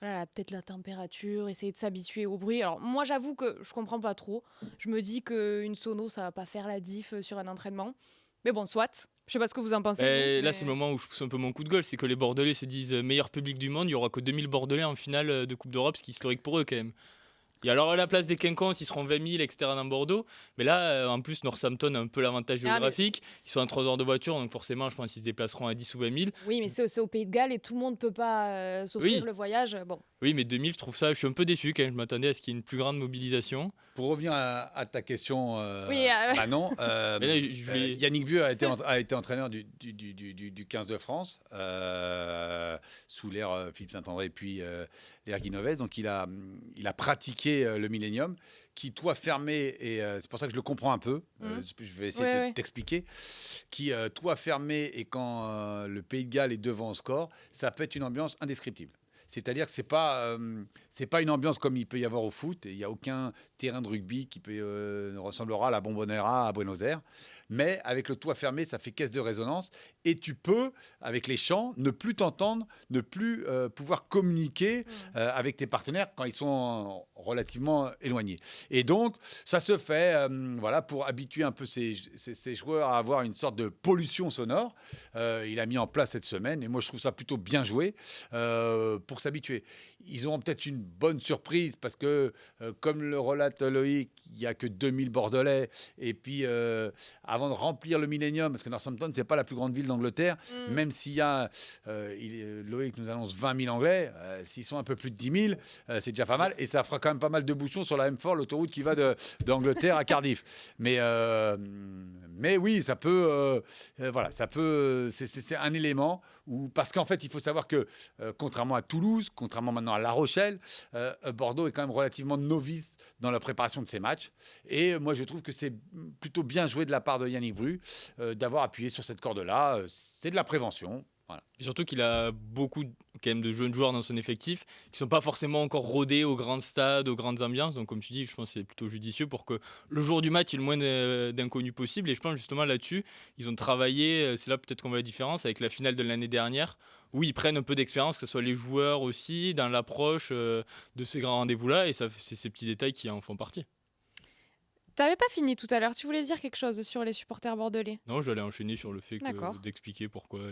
peut-être la température, essayer de s'habituer au bruit. Alors moi, j'avoue que je comprends pas trop. Je me dis qu'une sono, ça va pas faire la diff sur un entraînement. Mais bon, soit. Je sais pas ce que vous en pensez. Là, c'est le moment où je pousse un peu mon coup de gueule. C'est que les Bordelais se disent meilleur public du monde. Il y aura que 2000 Bordelais en finale de Coupe d'Europe, ce qui est historique pour eux quand même. Et alors à la place des Quinconces, ils seront 20 000, etc. dans Bordeaux. Mais là, en plus, Northampton a un peu l'avantage géographique. Ils sont à 3 heures de voiture, donc forcément, je pense qu'ils se déplaceront à 10 ou 20 000. Oui, mais c'est au Pays de Galles et tout le monde ne peut pas s'offrir le voyage. Bon. Oui, mais 2000, je trouve ça... Je suis un peu déçu quand même. Je m'attendais à ce qu'il y ait une plus grande mobilisation. Pour revenir à ta question, Manon, Yannick Bru a été entraîneur du 15 de France, sous l'ère Philippe Saint-André puis l'ère Guinoves. Donc il a pratiqué le Millennium, qui toit fermé, et c'est pour ça que je le comprends un peu, je vais essayer de t'expliquer, qui toit fermé, et quand le Pays de Galles est devant au score, ça peut être une ambiance indescriptible. C'est-à-dire que c'est pas une ambiance comme il peut y avoir au foot. Il n'y a aucun terrain de rugby qui ressemblera à la Bombonera à Buenos Aires. Mais avec le toit fermé, ça fait caisse de résonance. Et tu peux, avec les chants, ne plus t'entendre, ne plus pouvoir communiquer avec tes partenaires quand ils sont relativement éloignés. Et donc, ça se fait pour habituer un peu ces joueurs à avoir une sorte de pollution sonore. Il a mis en place cette semaine. Et moi, je trouve ça plutôt bien joué pour s'habituer. Ils auront peut-être une bonne surprise parce que, comme le relate Loïc, il n'y a que 2000 Bordelais. Et puis, avant de remplir le Millennium, parce que Northampton, ce n'est pas la plus grande ville d'Angleterre, même s'il y a, Loïc nous annonce 20 000 Anglais, s'ils sont un peu plus de 10 000, c'est déjà pas mal. Et ça fera quand même pas mal de bouchons sur la M4, l'autoroute qui va d'Angleterre à Cardiff. Mais oui, ça peut... c'est un élément parce qu'en fait, il faut savoir que, contrairement à Toulouse, contrairement maintenant à La Rochelle, Bordeaux est quand même relativement novice dans la préparation de ces matchs. Et moi, je trouve que c'est plutôt bien joué de la part de Yannick Bru d'avoir appuyé sur cette corde-là. C'est de la prévention. Voilà. Et surtout qu'il a beaucoup quand même de jeunes joueurs dans son effectif qui ne sont pas forcément encore rodés aux grands stades, aux grandes ambiances. Donc comme tu dis, je pense que c'est plutôt judicieux pour que le jour du match, il y ait le moins d'inconnus possible. Et je pense justement là-dessus, ils ont travaillé, c'est là peut-être qu'on voit la différence avec la finale de l'année dernière, où ils prennent un peu d'expérience, que ce soit les joueurs aussi, dans l'approche de ces grands rendez-vous-là. Et ça, c'est ces petits détails qui en font partie. T'avais pas fini tout à l'heure, tu voulais dire quelque chose sur les supporters bordelais? Non, j'allais enchaîner sur le fait d'expliquer pourquoi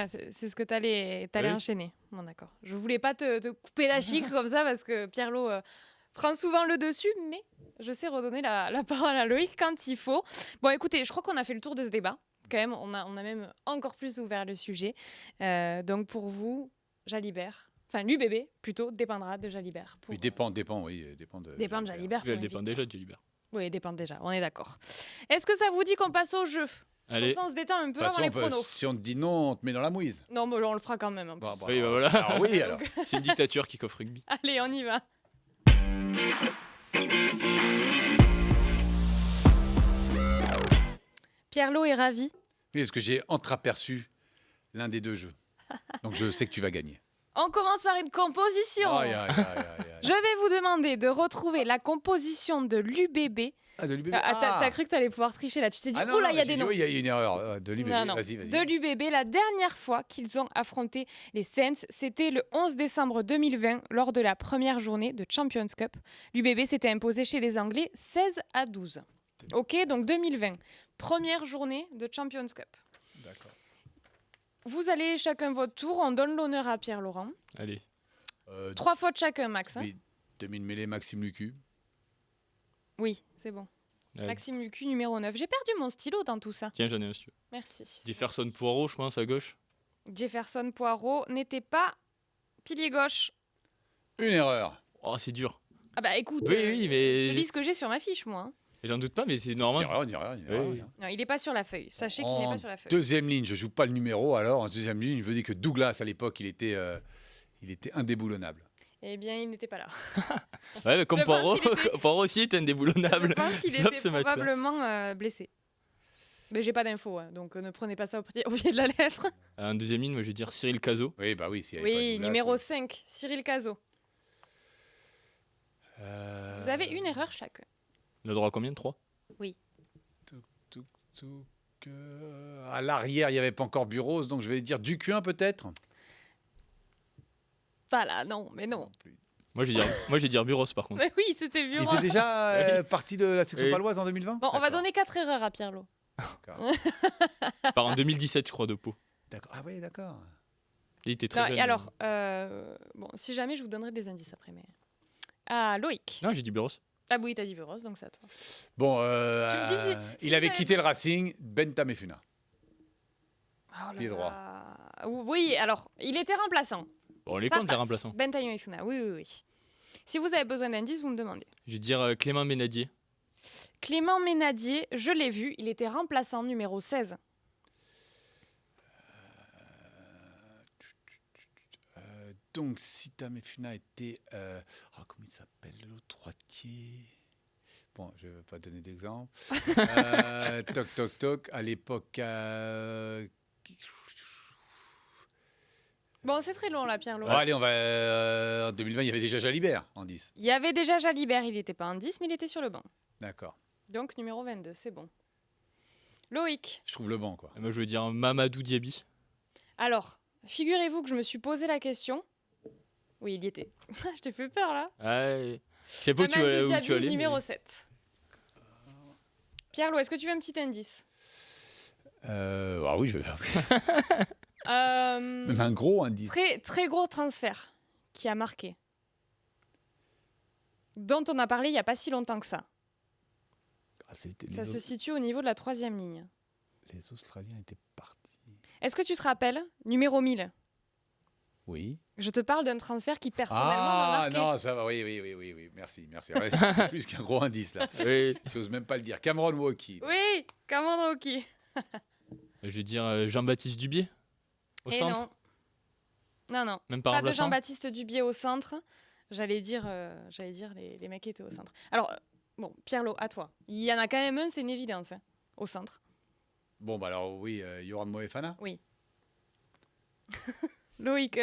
c'est ce que t'allais enchaîner. Bon, d'accord. Je voulais pas te couper la chic comme ça parce que Pierlot prend souvent le dessus, mais je sais redonner la parole à Loïc quand il faut. Bon, écoutez, je crois qu'on a fait le tour de ce débat. Quand même, on a même encore plus ouvert le sujet. Donc pour vous, Jalibert... Enfin, l'UBB, plutôt, dépendra de Jalibert. Oui, dépend de Jalibert. Elle dépend déjà de Jalibert. Oui, dépend déjà, on est d'accord. Est-ce que ça vous dit qu'on passe au jeu? Allez. Comme ça, on se détend un peu avant les pronos. Si on te dit non, on te met dans la mouise. Non, mais on le fera quand même. Oui, voilà. Alors, oui, alors. C'est une dictature qui coffre rugby. Allez, on y va. Pierre-Lot est ravi. Oui, parce que j'ai entreaperçu l'un des deux jeux. Donc je sais que tu vas gagner. On commence par une composition. Aïe, aïe, aïe, aïe, aïe. Je vais vous demander de retrouver la composition de l'UBB. Ah, de l'UBB. T'as cru que t'allais pouvoir tricher là. Tu t'es dit, Ah non, oula, non, il y a j'ai des dit, noms. oui, il y a une erreur. De l'UBB, Non, non. vas-y. De l'UBB, la dernière fois qu'ils ont affronté les Saints, c'était le 11 décembre 2020 lors de la première journée de Champions Cup. L'UBB s'était imposé chez les Anglais 16-12. Ok, donc 2020, première journée de Champions Cup. D'accord. Vous allez chacun votre tour, on donne l'honneur à Pierre-Laurent. Allez. 3 fautes chacun, Max. Hein. Oui, demi-mêlée, Maxime Lucu. Oui, c'est bon. Allez. Maxime Lucu, numéro 9. J'ai perdu mon stylo dans tout ça. Tiens, j'en ai un, si tu veux. Merci. Jefferson Poirot, je pense, à gauche. Jefferson Poirot n'était pas pilier gauche. Une erreur. Oh, c'est dur. Ah bah écoute, Oui, mais- je te lis ce que j'ai sur ma fiche, moi. Hein. J'en doute pas, mais c'est Une normal. erreur, une erreur. Oui. Non, il n'est pas sur la feuille. Sachez qu'il n'est En pas sur la feuille. deuxième ligne, je joue pas le numéro. Alors, en deuxième ligne, je veux dire que Douglas, à l'époque, il était indéboulonnable. Eh bien, il n'était pas là. Ouais, mais comme Je pense Poirot, qu'il était- Poirot aussi était Je indéboulonnable. pense qu'il Sauf était ce match-là. probablement blessé. Mais j'ai pas d'infos, hein, donc ne prenez pas ça au pied de la lettre. En deuxième ligne, moi, je vais dire Cyril Cazot. Oui, bah oui. s'il y avait pas Oui, Douglas, numéro oui. 5, Cyril Cazot. Vous avez une erreur chacun. On a droit à combien de 3? À l'arrière, il n'y avait pas encore Bureau, donc je vais dire Ducuin peut-être. Pas là, non, mais non. Moi, je vais dire Buros, par contre. Mais oui, c'était Il violent. était déjà parti de la section Oui. paloise en 2020. Bon, on va D'accord. donner 4 erreurs à Pierre-Lot. Par en 2017, je crois, de Pau. D'accord. Ah oui, d'accord. Il était très Non, jeune. et alors, bon, si jamais, je vous donnerai des indices après. Mais... Ah, Loïc. Non, j'ai dit Buros. Ah oui, t'as dit Buros, donc c'est à toi. Bon, Tu me dis si il vous avait avez- quitté le Racing, Bentamefuna. Oh là Pied droit. là. Oui, alors, il était remplaçant. Bon, on les Ça compte, les passe. remplaçants. Bentaillon Ifuna, oui, oui, oui. Si vous avez besoin d'indices, vous me demandez. Je vais dire Clément Ménadier. Clément Ménadier, je l'ai vu, il était remplaçant numéro 16. Donc, si Tamefuna était... comment il s'appelle l'autre droitier? Bon, je ne vais pas donner d'exemple. Toc. À l'époque... Bon, c'est très long là, Pierre-Lot. Bon, allez, on va... en 2020, il y avait déjà Jalibert en 10. Il y avait déjà Jalibert, il n'était pas en 10, mais il était sur le banc. D'accord. Donc, numéro 22, c'est bon. Loïc. Je trouve le banc, quoi. Et moi, je vais dire Mamadou Diaby. Alors, figurez-vous que je me suis posé la question. Oui, il y était. Je t'ai fait peur là. Ouais. Je sais pas où tu Mamadou où Diaby, tu allais. numéro mais- 7. Pierre-Lot, est-ce que tu veux un petit indice Ah oui, je vais faire Euh, même un gros indice. très, très gros transfert qui a marqué. Dont on a parlé il n'y a pas si longtemps que ça. Ah, c'était Ça se situe au niveau de la 3e ligne. les Australiens étaient partis. Est-ce que tu te rappelles, numéro 1000? Oui. Je te parle d'un transfert qui personnellement m'a Ah marqué. non, ça va, oui. Merci. Ouais, c'est plus qu'un gros indice, là. Oui. J'ose même pas le dire. Cameron Walkie. Oui, Cameron Rocky. Je vais dire Jean-Baptiste Dubié. Au Et centre. non. Même pas Pas de remplaçant. Jean-Baptiste Dubié au centre. J'allais dire les mecs qui étaient au centre. Alors, bon, Pierre-Lot, à toi. Il y en a quand même un, c'est une évidence, hein, au centre. Bon, bah alors oui, Yoram Moefana, Loïc.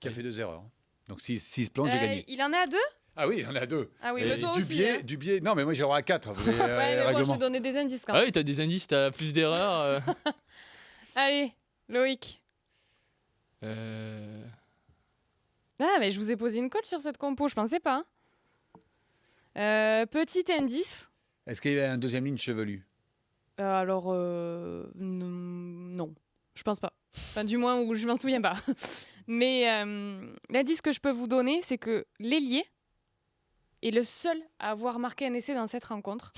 qui a fait 2 erreurs. Donc s'il se plante, j'ai gagné. Il en a 2? Ah oui, il y en a 2. Ah oui, Et mais toi aussi. Dubié, Hein. Dubié. Non, mais moi j'aurai à 4. Ouais, mais bon, je te donnais des indices quand Ah même. oui, t'as des indices, t'as plus d'erreurs. Allez, Loïc. Euh, Ah, mais je vous ai posé une colle sur cette compo, je pensais pas. Petit indice. Est-ce qu'il y avait un deuxième ligne chevelu? Alors, non, je pense pas. Enfin, du moins, ou je m'en souviens pas. Mais l'indice que je peux vous donner, c'est que l'ailier est le seul à avoir marqué un essai dans cette rencontre.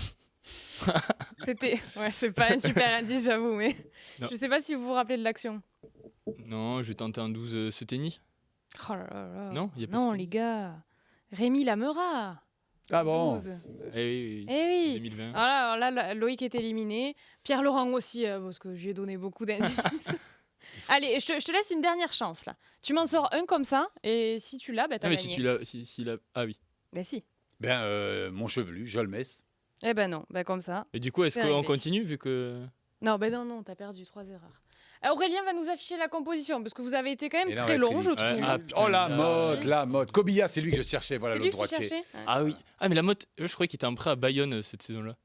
C'était... Ouais, c'est pas un super indice, j'avoue, mais Non. je sais pas si vous vous rappelez de l'action. Non, je vais tenter un 12 Seteni. Oh là là là. Non, il y a pas Non, Seteni. les gars. Rémi Lamera. Ah bon 12. Eh oui, Eh oui. 2020. Alors là, Loïc est éliminé. Pierre Laurent aussi, parce que je lui ai donné beaucoup d'indices. Allez, je te laisse une dernière chance là. Tu m'en sors un comme ça, et si tu l'as, bah, t'as Non, mais gagné. si tu l'as. Si, si la... Ah oui. Bah si. Ben, mon chevelu, Jolmes. Eh ben non, comme ça. Et du coup, est-ce C'est qu'on réglé. continue vu que... Non, non, t'as perdu 3 erreurs. Aurélien va nous afficher la composition parce que vous avez été quand même Et là, très ouais, long, Philippe. je trouve. Ah, Oh, la putain. mode. Kobia, c'est lui que je cherchais. Voilà, C'est lui l'autre que tu droitier. cherchais. Ah oui. Ah, mais la motte, je croyais qu'il était un prêt à Bayonne cette saison-là.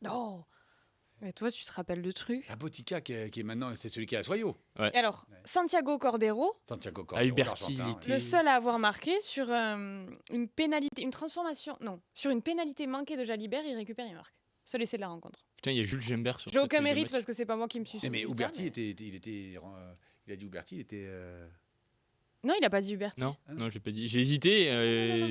Non. Mais toi, tu te rappelles de trucs. La Botica qui est maintenant, c'est celui qui est à Soyo. Et alors, Santiago Cordero, Santiago Ah, Huberti, il l'Argentin, était- le seul à avoir marqué sur une pénalité, une transformation, non, sur une pénalité manquée de Jalibert, il récupère, il marque. Seul essai de la rencontre. Putain, il y a Jules Gembert sur J'ai cette aucun feuille de mérite match. parce que c'est pas moi qui me suis Mais souvenu de Huberti, ça, il a dit Huberti, il était. Non, il a pas dit Huberti. Non, j'ai pas dit. J'ai hésité, non, je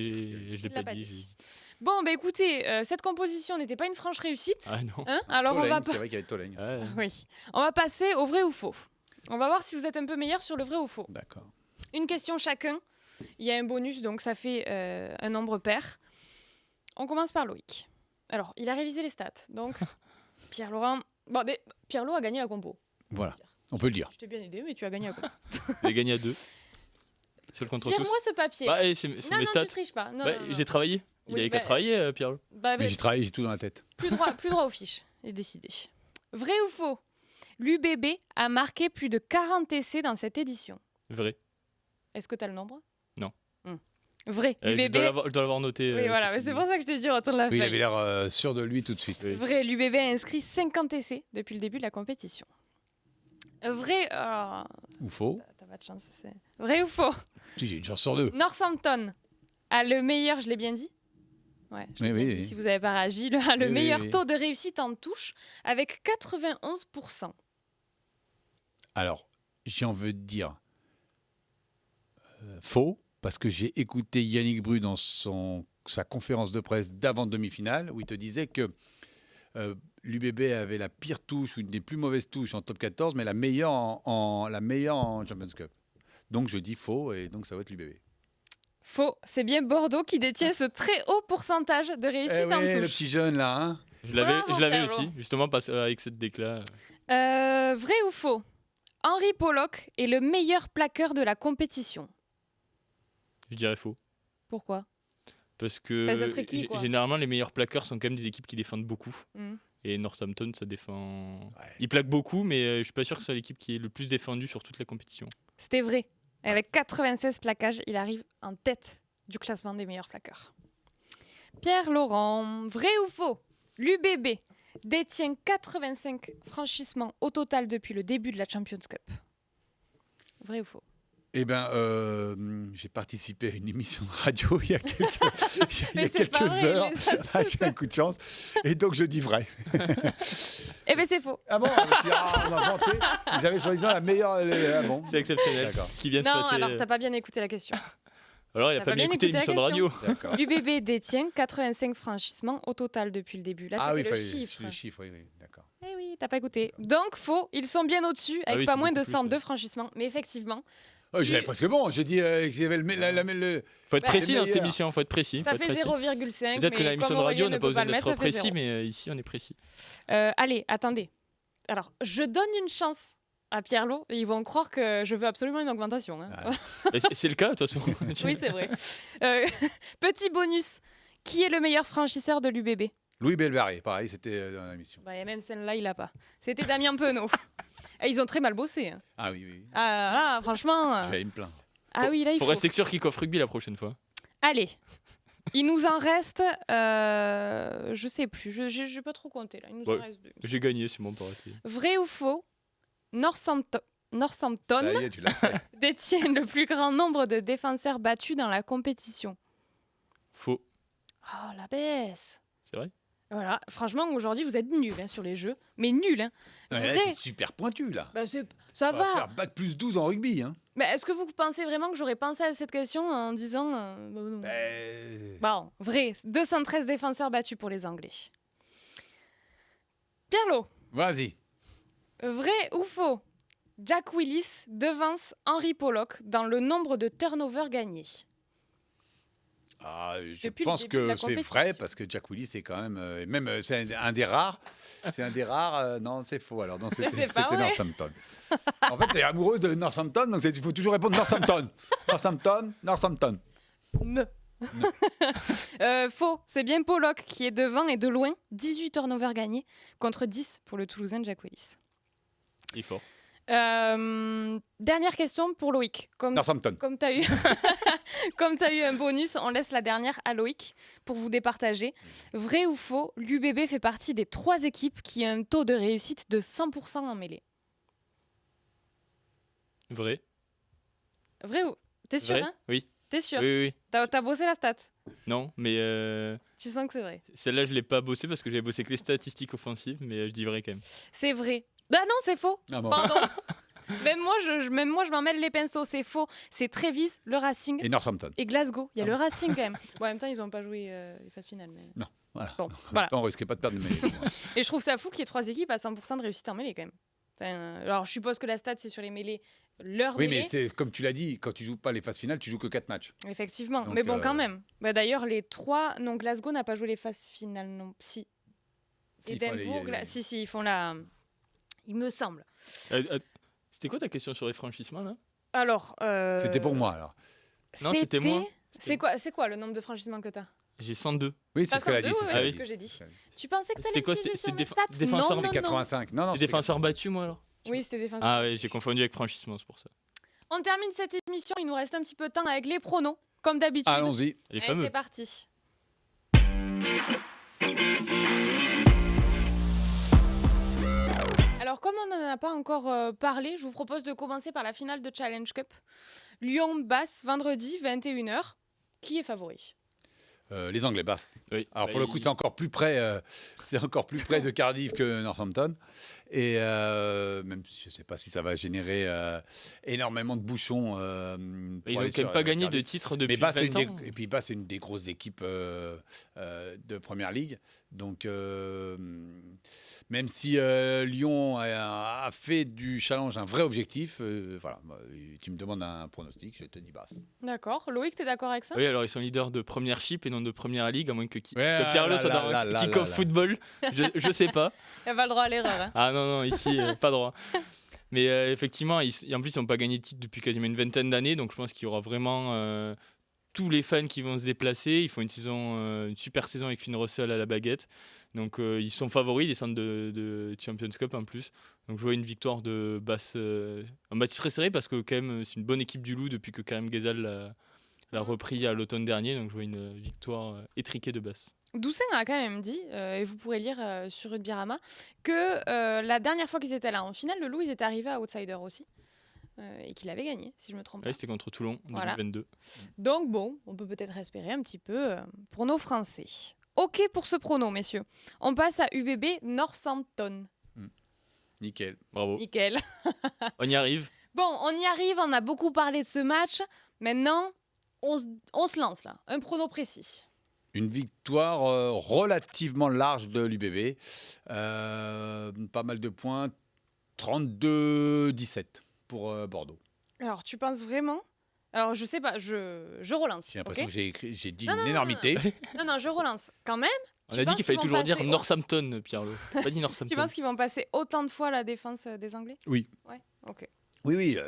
il l'ai l'a pas dit. j'ai hésité. Bon, écoutez, cette composition n'était pas une franche réussite. Ah non. Hein, alors on va C'est vrai qu'il y avait Tolègne. Ouais. Oui. On va passer au vrai ou faux. On va voir si vous êtes un peu meilleur sur le vrai ou faux. D'accord. Une question chacun. Il y a un bonus, donc ça fait un nombre pair. On commence par Loïc. Alors, il a révisé les stats. Donc, Pierre-Laurent... Bon, Pierre-Laurent a gagné la compo. Voilà, on peut le dire. Je t'ai bien aidé, mais tu as gagné la compo. J'ai gagné à 2. Seul contre tous. Tire-moi ce papier. Bah, c'est non, mes non, stats. tu triches pas. Non, Bah, non, non. j'ai travaillé. Il Oui, avait qu'à bah- travailler, Pierre. Mais j'ai travaillé, j'ai tout dans la tête. plus droit aux fiches. Et décidé. Vrai ou faux? L'UBB a marqué plus de 40 essais dans cette édition. Vrai. Est-ce que tu as le nombre? Non. Vrai. Je L'UBB... dois l'avoir noté. Oui, voilà, mais c'est pour ça que je t'ai dit retourne la Oui, il feuille. avait l'air sûr de lui tout de suite. Oui. Vrai, l'UBB a inscrit 50 essais depuis le début de la compétition. Vrai, Ou faux. t'as pas de chance, c'est... Vrai ou faux? Si, j'ai une chance sur 2. Northampton a le meilleur, je l'ai bien dit? Ouais, je l'ai Oui, bien oui, dit, oui. si vous n'avez pas réagi, a le Oui, meilleur oui. taux de réussite en touche avec 91%. Alors, j'ai envie de dire faux, parce que j'ai écouté Yannick Bru dans sa conférence de presse d'avant demi-finale, où il te disait que l'UBB avait la pire touche, ou une des plus mauvaises touches en top 14, mais la meilleure en Champions Cup. Donc je dis faux, et donc ça va être l'UBB. Faux, c'est bien Bordeaux qui détient ce très haut pourcentage de réussite en le touche. petit jeune là, hein. Je l'avais Pierre-Laurent. aussi, justement avec cette déclat. Vrai ou faux? Henri Pollock est le meilleur plaqueur de la compétition. Je dirais faux. Pourquoi? Parce que Bah, ça serait qui, quoi généralement, les meilleurs plaqueurs sont quand même des équipes qui défendent beaucoup. Hmm. Et Northampton, ça défend. Ouais. Ils plaquent beaucoup, mais je suis pas sûr que c'est l'équipe qui est le plus défendue sur toute la compétition. C'était vrai. Avec 96 plaquages, il arrive en tête du classement des meilleurs plaqueurs. Pierre-Laurent, vrai ou faux? L'UBB détient 85 franchissements au total depuis le début de la Champions Cup. Vrai ou faux? Eh bien, j'ai participé à une émission de radio il y a Mais c'est pas quelques vrai, heures. les autres. Ah, j'ai un coup de chance. Et donc, je dis vrai. Eh bien, c'est faux. Ah bon, on a inventé. Ils avaient soi-disant la meilleure. Ah bon. C'est exceptionnel. D'accord. Ce qui vient de se Non, passer. alors, t'as pas bien écouté la question. Alors, il a t'as pas pas bien bien écouté écouté la l'émission de radio. D'accord. L'UBB détient 85 franchissements au total depuis le début. Là, Ah oui, c'était le fallait chiffre. les chiffres, oui, d'accord. Eh oui, t'as pas écouté. Donc, faux. Ils sont bien au-dessus, Ah avec oui, pas c'est moins de beaucoup plus, 102 ouais. franchissements. Mais effectivement, Oh, j'avais presque bon. J'ai dit qu'ils avaient le. Faut être Bah, précis dans cette meilleur. émission, faut être précis. ça faut être fait précis. 0,5. Peut-être que mais dans l'émission comme de radio, Aurélien on n'a ne pas peut besoin le d'être mettre, ça fait précis, zéro. mais ici, on est précis. Allez, attendez. Alors, je donne une chance à Pierre-Lot et ils vont croire que je veux absolument une augmentation. Hein. Ah. Et c'est le cas, de toute façon. Oui, c'est vrai. Petit bonus. Qui est le meilleur franchisseur de l'UBB? Louis Belbarré, pareil, c'était dans l'émission. Bah, et même celle-là, il l'a pas. C'était Damien Penaud. Et ils ont très mal bossé. Hein. Ah oui, oui. Ah, là, franchement. Je vais aller me plaindre. Ah oui, là, il Faut faut. rester sur kick-off rugby la prochaine fois. Allez. Il nous en reste. Je sais plus. Je n'ai pas trop compté là. Il nous en Ouais. reste 2. J'ai gagné, c'est mon pas raté. Vrai ou faux? Northampton Ça y est, tu l'as fait. détient le plus grand nombre de défenseurs battus dans la compétition. Faux. Oh, la baisse. C'est vrai? Voilà, franchement, aujourd'hui, vous êtes nuls sur les jeux. Mais nuls, hein. Non, mais là, Vrai. c'est super pointu, là. Bah, ça On va va. faire bac plus 12 en rugby, hein. Mais est-ce que vous pensez vraiment que j'aurais pensé à cette question en disant... bah, non. Bon, vrai. 213 défenseurs battus pour les Anglais. Pierre-Lot, Vas-y. vrai ou faux? Jack Willis devance Henri Pollock dans le nombre de turnovers gagnés. Ah, je Depuis le pense début de que la c'est compétition. vrai parce que Jack Willis c'est quand même, c'est un des rares. C'est un des rares. Non, c'est faux. Alors donc C'est c'était pas vrai. Northampton. En fait, t'es amoureuse de Northampton, donc il faut toujours répondre Northampton. Northampton, Northampton. Faux, c'est bien Pollock qui est devant et de loin. 18 turnovers gagnés contre 10 pour le Toulousain Jack Willis. Il est fort. Dernière question pour Loïc. Northampton. Comme tu as eu comme tu as eu un bonus, on laisse la dernière à Loïc pour vous départager. Vrai ou faux, l'UBB fait partie des 3 équipes qui ont un taux de réussite de 100% en mêlée. Vrai. Vrai ou T'es sûr, Vrai hein? Oui. T'es sûr? Oui. T'as bossé la stat? Non, mais Tu sens que c'est vrai? celle-là, je l'ai pas bossé parce que j'avais bossé que les statistiques offensives, mais je dis vrai quand même. C'est vrai. Ah non, c'est faux. Ah bon. Pardon. Même moi, je m'en mêle les pinceaux. C'est faux. C'est Trévis, le Racing Et Northampton. et Glasgow. Il y a le Racing quand même. Bon, en même temps, ils n'ont pas joué les phases finales. Mais... Non, voilà. Bon, En même voilà. temps, on risquait pas de perdre de mêlée. Et je trouve ça fou qu'il y ait 3 équipes à 100% de réussite en mêlée quand même. Enfin, alors, je suppose que la stat, c'est sur les mêlées. Leur Oui, mêlée. mais c'est comme tu l'as dit, quand tu joues pas les phases finales, tu joues que 4 matchs. Effectivement. Donc, mais bon, quand même. Bah, d'ailleurs, les 3... Non, Glasgow n'a pas joué les phases finales, non. Si. S'il faut aller- Édimbourg, si, ils font la... Il me semble. C'était quoi ta question sur les franchissements là? Alors... C'était pour moi, alors. Non, c'était moi. C'est quoi le nombre de franchissements que t'as? J'ai 102. Oui, c'est ce qu'elle a dit. 52, c'est ce ouais, qu'elle a c'est dit. ce que j'ai dit. C'est- Tu pensais que t'allais C'était quoi, me piéger c'était sur mes déf- stats? défenseur, Non, mais non, 85. Non, non, C'est c'était défenseur 85. battu moi alors? Oui, c'était défenseur. Ah oui, j'ai confondu avec franchissement, c'est pour ça. On termine cette émission, il nous reste un petit peu de temps avec les pronos, comme d'habitude. Allons-y. Les Allez, fameux. c'est parti. Alors, comme on n'en a pas encore parlé, je vous propose de commencer par la finale de Challenge Cup. Lyon-Basse, vendredi, 21h. Qui est favori? Les Anglais basses. Oui. Alors Bah, pour le coup, c'est encore plus près de Cardiff que Northampton. Et même si je ne sais pas si ça va générer énormément de bouchons. Ils n'ont quand même pas gagné de titre depuis Mais Bath, 20 ans. et puis Bath, c'est une des grosses équipes de Première Ligue. Donc même si Lyon a fait du challenge un vrai objectif, voilà, tu me demandes un pronostic, je te dis Bath. D'accord. Loïc, t'es d'accord avec ça? Oui, alors ils sont leaders de Première Chip et non de Première Ligue, à moins que Ouais, Pierre-Le soit dans Kick-Off Football. Je sais pas. Il n'y a pas le droit à l'erreur. Hein. Ah non, ici, pas droit. Mais effectivement, et en plus, ils n'ont pas gagné de titre depuis quasiment une vingtaine d'années, donc je pense qu'il y aura vraiment tous les fans qui vont se déplacer. Ils font une super saison avec Finn Russell à la baguette. Donc ils sont favoris, ils descendent de Champions Cup en plus. Donc je vois une victoire de Basse, un match très serré parce que quand même c'est une bonne équipe du Loup depuis que Karim Ghezal l'a repris à l'automne dernier. Donc je vois une victoire étriquée de Basse. Doucet a quand même dit, et vous pourrez lire sur Rugbyarama, que la dernière fois qu'ils étaient là en finale, le Loup, ils étaient arrivés à Outsider aussi. Et qu'il avait gagné, si je me trompe pas. Ouais, c'était contre Toulon en Voilà. 2022. Donc bon, on peut peut-être espérer un petit peu pour nos Français. Ok pour ce prono, messieurs. On passe à UBB Northampton. Nickel. Bravo. Nickel. On y arrive. Bon, on y arrive, on a beaucoup parlé de ce match. Maintenant, on se lance là. Un prono précis. Une victoire relativement large de l'UBB. Pas mal de points. 32-17 pour Bordeaux. Alors, tu penses vraiment? Alors, je sais pas, je relance. J'ai l'impression ok que j'ai dit Non, une non, énormité. Non, je relance. Quand même, On Tu a dit penses qu'il fallait qu'ils toujours vont dire passer au- Northampton, Pierre-Le. T'as pas dit tu Northampton. penses qu'ils vont passer autant de fois la défense des Anglais? Oui. Ouais, ok. Oui,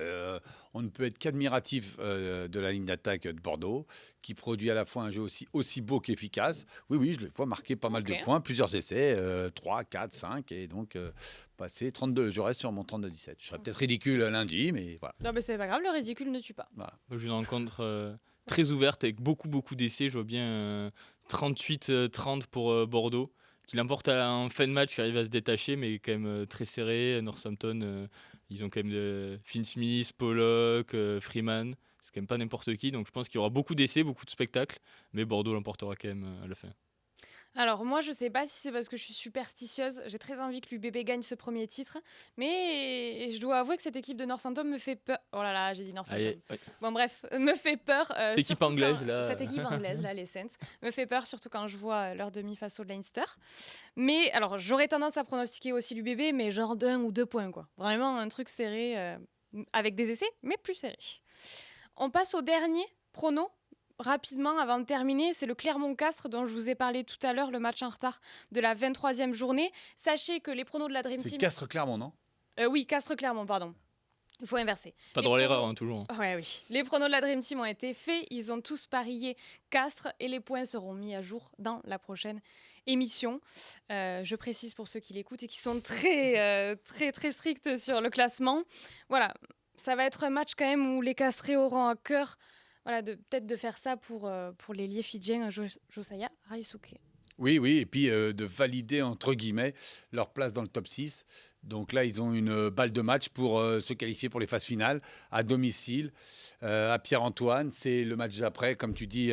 on ne peut être qu'admiratif de la ligne d'attaque de Bordeaux, qui produit à la fois un jeu aussi beau qu'efficace. Oui, je le vois marquer pas mal Ok. de points, plusieurs essais, 3, 4, 5, et donc passer 32. Je reste sur mon 32-17. Je serais peut-être ridicule lundi, mais voilà. Non, mais c'est pas grave, le ridicule ne tue pas. Moi, j'ai une rencontre très ouverte avec beaucoup d'essais. Je vois bien 38-30 pour Bordeaux, qui l'emporte en fin de match, qui arrive à se détacher, mais quand même très serré. Northampton, ils ont quand même Finn Smith, Pollock, Freeman. C'est quand même pas n'importe qui. Donc je pense qu'il y aura beaucoup d'essais, beaucoup de spectacles, mais Bordeaux l'emportera quand même à la fin. Alors, moi, je sais pas si c'est parce que je suis superstitieuse. J'ai très envie que l'UBB gagne ce premier titre. Mais je dois avouer que cette équipe de Northampton me fait peur. Oh là là, j'ai dit Northampton. Allez, ouais. Bon, bref, me fait peur. Cette équipe surtout anglaise, là. Cette équipe anglaise, là, les Saints, me fait peur, surtout quand je vois leur demi face au Leinster. Mais alors, j'aurais tendance à pronostiquer aussi l'UBB, mais genre d'1 ou 2 points, quoi. Vraiment un truc serré, avec des essais, mais plus serré. On passe au dernier prono. Rapidement, avant de terminer, c'est le Clermont-Castres dont je vous ai parlé tout à l'heure, le match en retard de la 23e journée. Sachez que les pronos de la Dream C'est Team... Castres-Clermont, non? Oui, Castres-Clermont, pardon. Il faut inverser. Pas droit à l'erreur, hein, toujours. Ouais, oui. Les pronos de la Dream Team ont été faits. Ils ont tous parié Castres et les points seront mis à jour dans la prochaine émission. Je précise pour ceux qui l'écoutent et qui sont très stricts sur le classement. Voilà, ça va être un match quand même où les Castrés auront à cœur peut-être de faire ça pour l'ailier fidjien Josiah Raisuke. Oui, et puis de valider, entre guillemets, leur place dans le top 6. Donc là, ils ont une balle de match pour se qualifier pour les phases finales, à domicile, à Pierre-Antoine. C'est le match d'après, comme tu dis,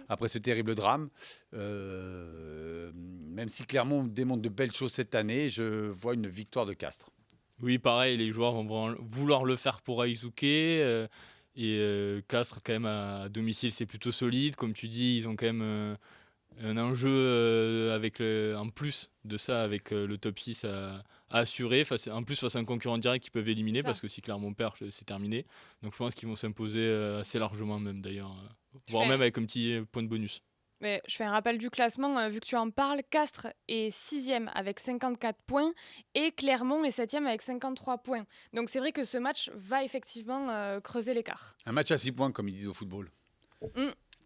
après ce terrible drame. Même si Clermont démontre de belles choses cette année, je vois une victoire de Castres. Oui, pareil, les joueurs vont vouloir le faire pour Raisuke. Castres, quand même, à domicile, c'est plutôt solide. Comme tu dis, ils ont quand même un enjeu en plus de ça, avec le top 6 à assurer. En plus, face à un concurrent direct qu'ils peuvent éliminer, parce que si Clermont perd, c'est terminé. Donc je pense qu'ils vont s'imposer assez largement, même d'ailleurs, voire même avec un petit point de bonus. Mais je fais un rappel du classement, vu que tu en parles. Castres est 6e avec 54 points et Clermont est 7e avec 53 points. Donc c'est vrai que ce match va effectivement creuser l'écart. Un match à 6 points, comme ils disent au football.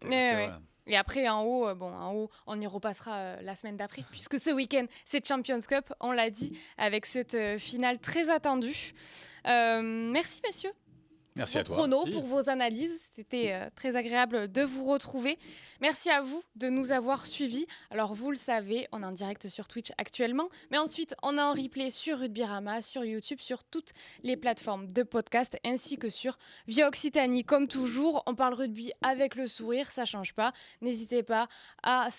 Voilà. Et après, en haut, on y repassera la semaine d'après, puisque ce week-end, c'est Champions Cup, on l'a dit, avec cette finale très attendue. Merci, messieurs. Merci à toi. Pronos, pour vos analyses. C'était très agréable de vous retrouver. Merci à vous de nous avoir suivis. Alors, vous le savez, on est en direct sur Twitch actuellement, mais ensuite, on est en replay sur Rugbyarama, sur YouTube, sur toutes les plateformes de podcast, ainsi que sur Via Occitanie. Comme toujours, on parle rugby avec le sourire, ça change pas. N'hésitez pas à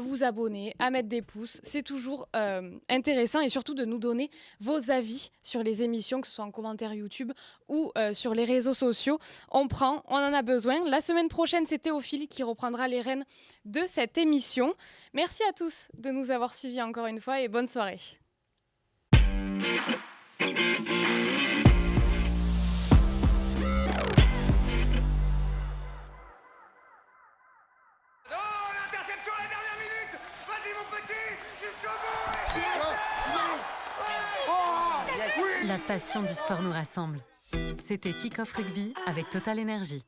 vous abonner, à mettre des pouces. C'est toujours intéressant, et surtout de nous donner vos avis sur les émissions, que ce soit en commentaire YouTube ou sur les réseaux sociaux. On en a besoin. La semaine prochaine, c'est Théophile qui reprendra les rênes de cette émission. Merci à tous de nous avoir suivis encore une fois et bonne soirée. L'interception à la dernière minute. Vas-y mon petit, jusqu'au bout. La passion du sport nous rassemble. C'était Kick-Off Rugby avec Total Énergie.